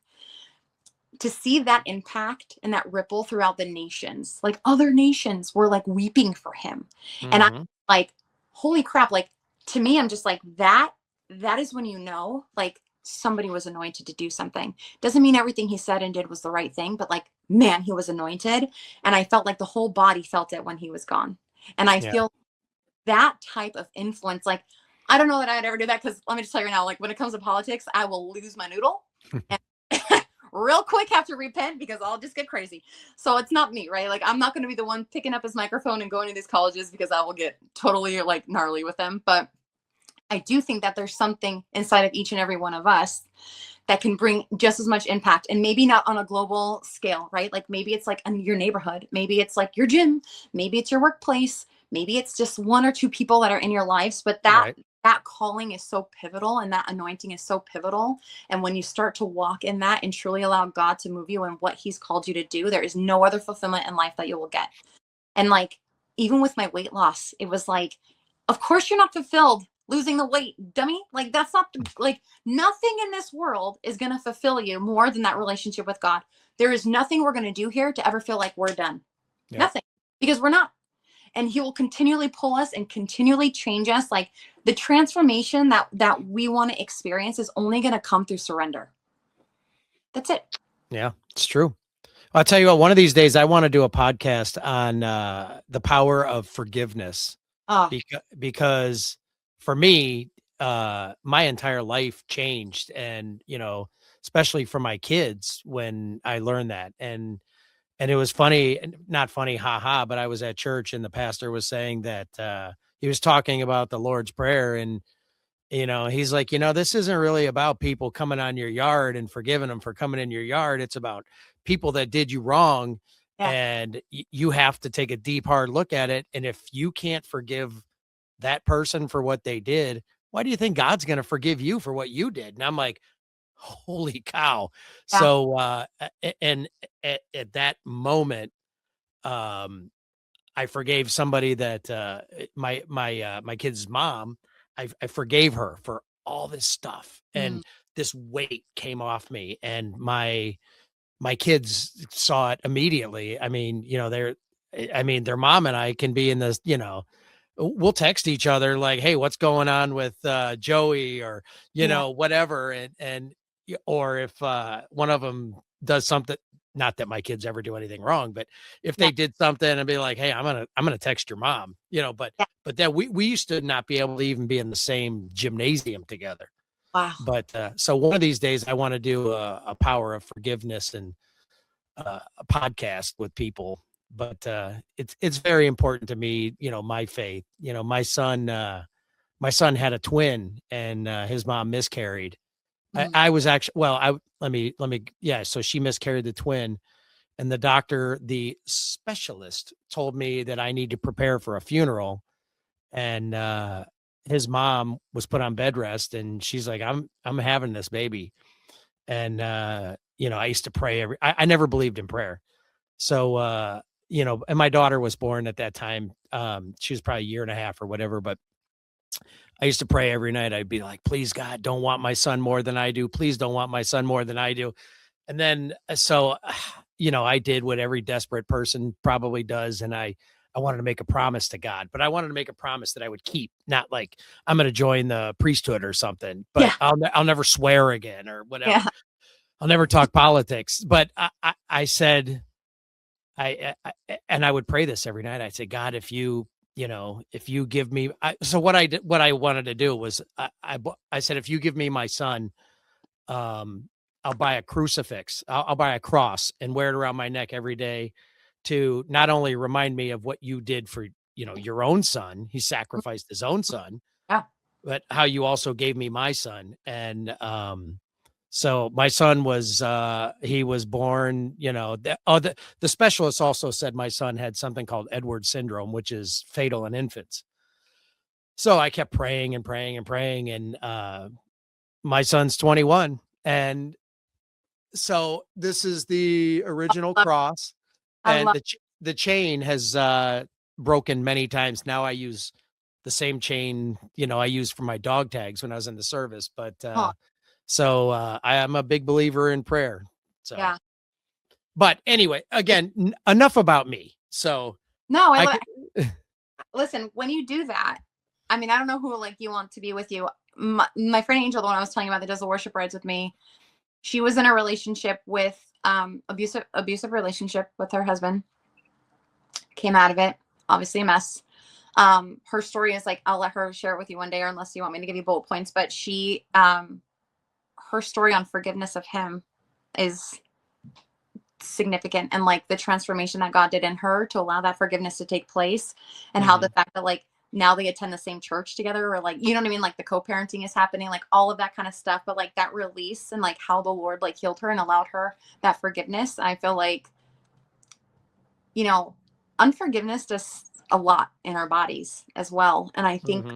to see that impact and that ripple throughout the nations, like other nations were like weeping for him. And I'm Mhm. like, holy crap, like to me, I'm just like, that is when you know, like, somebody was anointed to do something. Doesn't mean everything he said and did was the right thing, but like, man, he was anointed. And I felt like the whole body felt it when he was gone. And I Yeah. feel that type of influence, like, I don't know that I'd ever do that, because let me just tell you right now, like, when it comes to politics, I will lose my noodle and real quick have to repent, because I'll just get crazy. So it's not me, right? Like, I'm not going to be the one picking up his microphone and going to these colleges, because I will get totally like gnarly with them. But I do think that there's something inside of each and every one of us that can bring just as much impact, and maybe not on a global scale, right? Like, maybe it's like in your neighborhood, maybe it's like your gym, maybe it's your workplace, maybe it's just one or two people that are in your lives, but Right. that calling is so pivotal, and that anointing is so pivotal. And when you start to walk in that and truly allow God to move you in what he's called you to do, there is no other fulfillment in life that you will get. And like, even with my weight loss, it was like, of course you're not fulfilled losing the weight, dummy. Like, that's not like, nothing in this world is going to fulfill you more than that relationship with God. There is nothing we're going to do here to ever feel like we're done. Yep. Nothing. Because we're not. And he will continually pull us and continually change us. Like, the transformation that we want to experience is only going to come through surrender. That's it. Yeah, it's true. I'll tell you what, one of these days I want to do a podcast on the power of forgiveness, Oh, because for me, my entire life changed, and especially for my kids when I learned that. And it was funny, not funny, haha, but I was at church and the pastor was saying that he was talking about the Lord's Prayer, and he's like, this isn't really about people coming on your yard and forgiving them for coming in your yard. It's about people that did you wrong. yeah. And you have to take a deep, hard look at it. And if you can't forgive that person for what they did, why do you think God's going to forgive you for what you did? And I'm like, holy cow. Yeah. So, and at that moment, um, I forgave somebody that my kid's mom. I forgave her for all this stuff, Mm, and this weight came off me, and my kids saw it immediately. I mean, their mom and I can be in this, we'll text each other like, "Hey, what's going on with Joey?" or yeah. whatever, or if one of them does something. Not that my kids ever do anything wrong, but if Yeah. they did something and be like, "Hey, I'm gonna text your mom," but Yeah. then we used to not be able to even be in the same gymnasium together. Wow. But so one of these days, I want to do a power of forgiveness and a podcast with people. But it's very important to me, my faith. My son had a twin, and his mom miscarried. Mm, I was actually, well, let me, yeah. So she miscarried the twin, and the specialist told me that I need to prepare for a funeral. And his mom was put on bed rest, and she's like, I'm having this baby. And I used to pray I never believed in prayer. So and my daughter was born at that time. She was probably a year and a half or whatever, but I used to pray every night. I'd be like, please, God, don't want my son more than I do. Please don't want my son more than I do. And then, so, I did what every desperate person probably does. And I wanted to make a promise to God, but I wanted to make a promise that I would keep, not like I'm going to join the priesthood or something, but yeah. I'll never swear again or Yeah. whatever. I'll never talk politics. But I said, and I would pray this every night. I'd say, God, if you give me, so what I did, what I wanted to do was, I said, if you give me my son, um, I'll buy a crucifix. I'll buy a cross and wear it around my neck every day to not only remind me of what you did for, your own son. He sacrificed his own son, Yeah. but how you also gave me my son. And, so my son he was born, the specialist also said my son had something called Edwards syndrome, which is fatal in infants. So I kept praying and praying and praying. And, my son's 21. And so this is the original Love, cross, I and love. the chain has broken many times. Now I use the same chain, I used for my dog tags when I was in the service. But Oh, so I am a big believer in prayer. So, yeah. but anyway, again, enough about me. So No, I I love. could, Listen, when you do that, I mean, I don't know who like you want to be with you. My friend Angel, the one I was telling you about that does the worship rides with me, she was in a relationship with abusive relationship with her husband. Came out of it, obviously a mess. Her story is like, I'll let her share it with you one day, or unless you want me to give you bullet points. But she, her story on forgiveness of him is significant, and like the transformation that God did in her to allow that forgiveness to take place, and how the fact that like now they attend the same church together, or like, you know what I mean, like the co-parenting is happening, like all of that kind of stuff. But like that release and like how the Lord like healed her and allowed her that forgiveness, I feel like, you know, unforgiveness does a lot in our bodies as well. And I think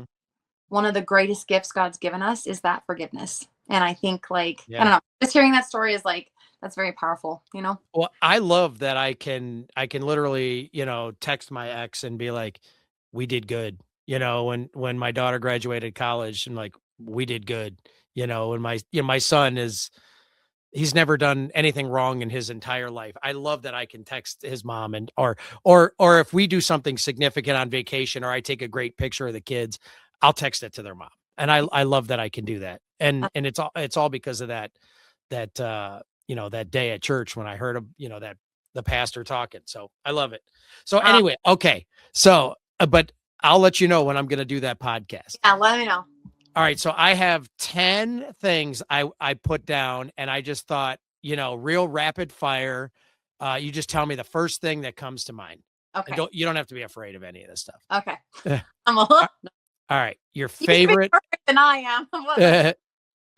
one of the greatest gifts God's given us is that forgiveness. And I think like, I don't know, just hearing that story is like, that's very powerful, you know? Well, I love that I can literally, text my ex and be like, we did good. When my daughter graduated college, and like, we did good. And my son he's never done anything wrong in his entire life. I love that I can text his mom, and or if we do something significant on vacation, or I take a great picture of the kids, I'll text it to their mom. And I love that I can do that. And it's all because of that day at church when I heard him, that the pastor talking. So I love it. So anyway, okay. So, but I'll let you know when I'm going to do that podcast. Yeah, let me know. All right. So I have 10 things I put down, and I just thought, real rapid fire. You just tell me the first thing that comes to mind. Okay. And you don't have to be afraid of any of this stuff. Okay. I'm a hook. All right. Your You can be favorite perfect than I am.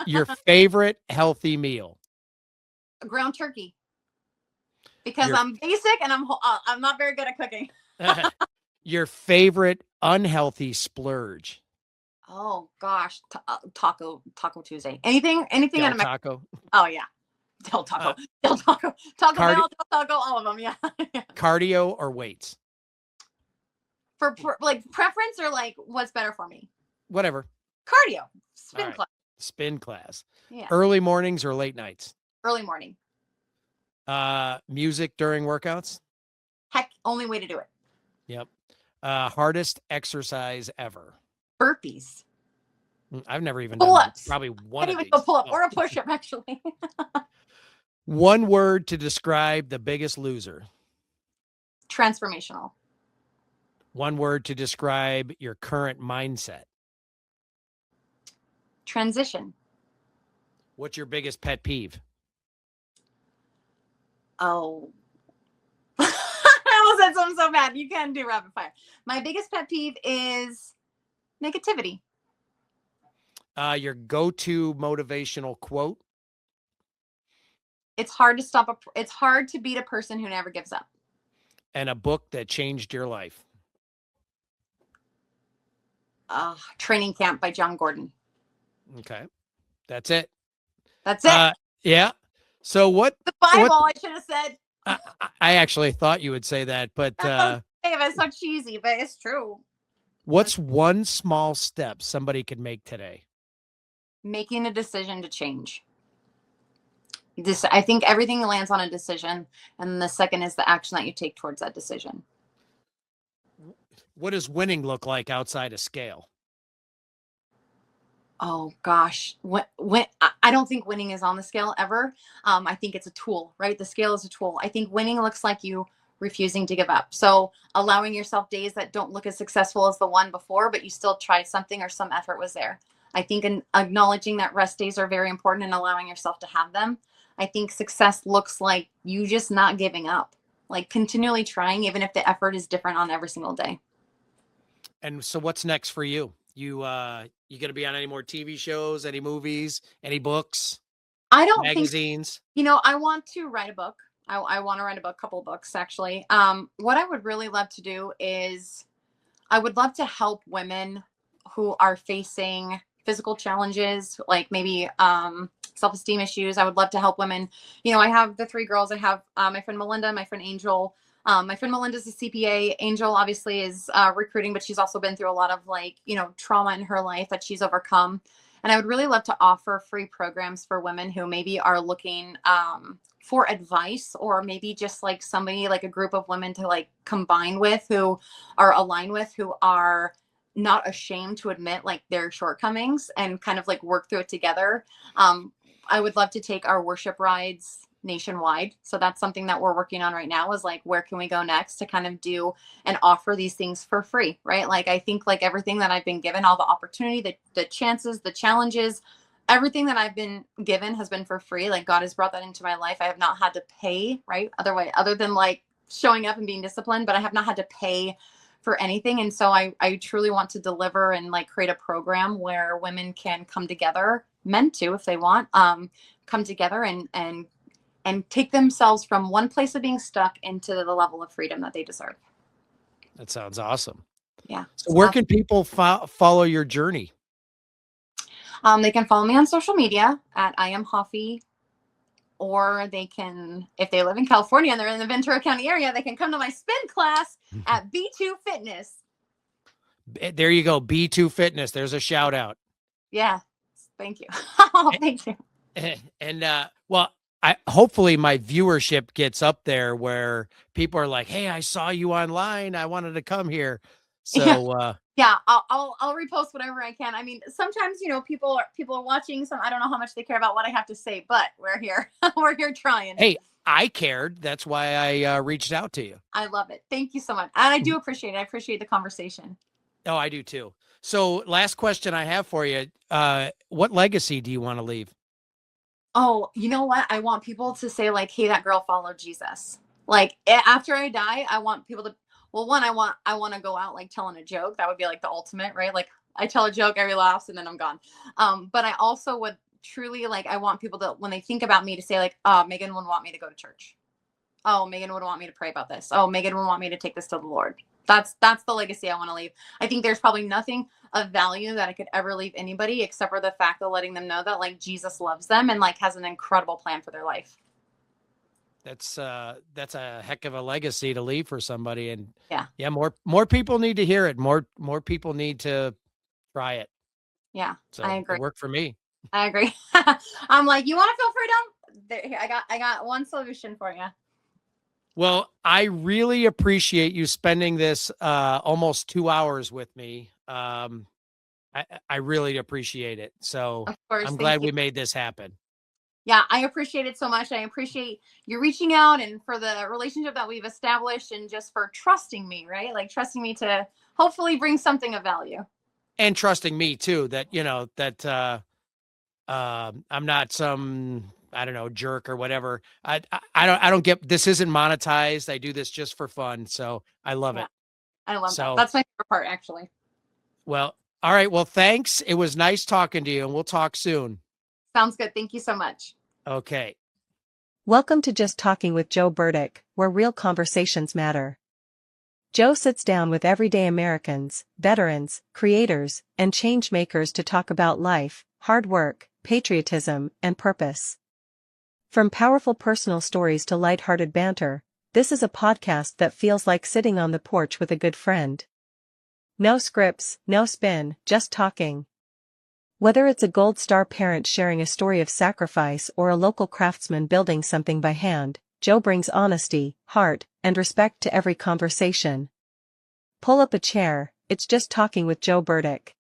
your favorite healthy meal. Ground turkey. Because Your- I'm basic and I'm not very good at cooking. Your favorite unhealthy splurge. Oh gosh, Taco Tuesday. Anything Del out of Taco. Oh yeah, Taco, Taco Bell, Del Taco, all of them. Yeah. Cardio or weights? For like preference, or like what's better for me? Whatever. Cardio, spin class. Spin class. Yeah. Early mornings or late nights? Early morning. Music during workouts? Heck, only way to do it. Yep. Hardest exercise ever? Burpees. I've never even Pull-ups. done probably one I of even these. go pull up or a push up actually. One word to describe The Biggest Loser. Transformational. One word to describe your current mindset. Transition. What's your biggest pet peeve? Oh. I almost said something so bad. You can do rapid fire. My biggest pet peeve is negativity. Your go-to motivational quote. It's hard to beat a person who never gives up. And a book that changed your life. Training Camp by John Gordon. Okay. That's it. That's it. Yeah. So what? The Bible, I should have said. I actually thought you would say that, but it's so cheesy, but it's true. What's one small step somebody could make today? Making a decision to change. I think everything lands on a decision, and the second is the action that you take towards that decision. What does winning look like outside a scale? Oh gosh, I don't think winning is on the scale ever. I think it's a tool, right? The scale is a tool. I think winning looks like you refusing to give up. So allowing yourself days that don't look as successful as the one before, but you still tried something or some effort was there. I think acknowledging that rest days are very important and allowing yourself to have them. I think success looks like you just not giving up, like continually trying, even if the effort is different on every single day. And so what's next for you? You going to be on any more TV shows, any movies, any books? I don't magazines. I want to write a book. I want to write a couple of books actually. What I would really love to do is I would love to help women who are facing physical challenges, like maybe self-esteem issues. I would love to help women. I have the 3 girls. I have my friend Melinda, my friend Angel. My friend Melinda's a CPA. Angel obviously is recruiting, but she's also been through a lot of trauma in her life that she's overcome. And I would really love to offer free programs for women who maybe are looking for advice, or maybe just like somebody, like a group of women to like combine with, who are aligned with, who are not ashamed to admit like their shortcomings and kind of like work through it together. Um, I would love to take our worship rides nationwide. So that's something that we're working on right now, is like, where can we go next to kind of do and offer these things for free, right? Like, I think like everything that I've been given, all the opportunity, the chances, the challenges, everything that I've been given has been for free. Like, God has brought that into my life. I have not had to pay, right? Other than like showing up and being disciplined, but I have not had to pay for anything. And so I truly want to deliver and like create a program where women can come together, men too, if they want, come together and take themselves from one place of being stuck into the level of freedom that they deserve. That sounds awesome. Yeah. So where can people follow your journey? They can follow me on social media at I am Hoffy, or they can, if they live in California and they're in the Ventura County area, they can come to my spin class at B2 Fitness. There you go. B2 Fitness. There's a shout out. Yeah. Thank you. Thank you. And well, hopefully my viewership gets up there where people are like, "Hey, I saw you online. I wanted to come here." So yeah, I'll repost whatever I can. I mean, sometimes, you know, people are watching, so I don't know how much they care about what I have to say, but we're here. We're here trying. Hey, I cared. That's why I reached out to you. I love it. Thank you so much. And I do appreciate it. I appreciate the conversation. Oh, I do too. So last question I have for you. What legacy do you want to leave? Oh, you know what? I want people to say like, hey, that girl followed Jesus. Like, after I die, I want people to, well, one, I want to go out like telling a joke. That would be like the ultimate, right? Like, I tell a joke, everybody laughs, and then I'm gone. But I also would truly, like, I want people to, when they think about me, to say like, oh, Megan would want me to go to church. Oh, Megan would want me to pray about this. Oh, Megan would want me to take this to the Lord. That's the legacy I want to leave. I think there's probably nothing of value that I could ever leave anybody except for the fact of letting them know that like Jesus loves them and like has an incredible plan for their life. That's a heck of a legacy to leave for somebody. And yeah, more people need to hear it. More people need to try it. Yeah, So I agree. it worked for me. I agree. I'm like, you want to feel freedom? There, I got one solution for you. Well, I really appreciate you spending this almost 2 hours with me. I really appreciate it. So Of course, I'm thank glad you. we made this happen. Yeah, I appreciate it so much. I appreciate you reaching out and for the relationship that we've established and just for trusting me, right? Like trusting me to hopefully bring something of value. And trusting me too, that, you know, that I'm not some, I don't know, jerk or whatever. I don't get, this isn't monetized. I do this just for fun. So I love it. I love that. That's my favorite part, actually. Well, all right. Well, thanks. It was nice talking to you, and we'll talk soon. Sounds good. Thank you so much. Okay. Welcome to Just Talking with Joe Burdick, where real conversations matter. Joe sits down with everyday Americans, veterans, creators, and change makers to talk about life, hard work, patriotism, and purpose. From powerful personal stories to lighthearted banter, this is a podcast that feels like sitting on the porch with a good friend. No scripts, no spin, just talking. Whether it's a Gold Star parent sharing a story of sacrifice or a local craftsman building something by hand, Joe brings honesty, heart, and respect to every conversation. Pull up a chair, it's Just Talking with Joe Burdick.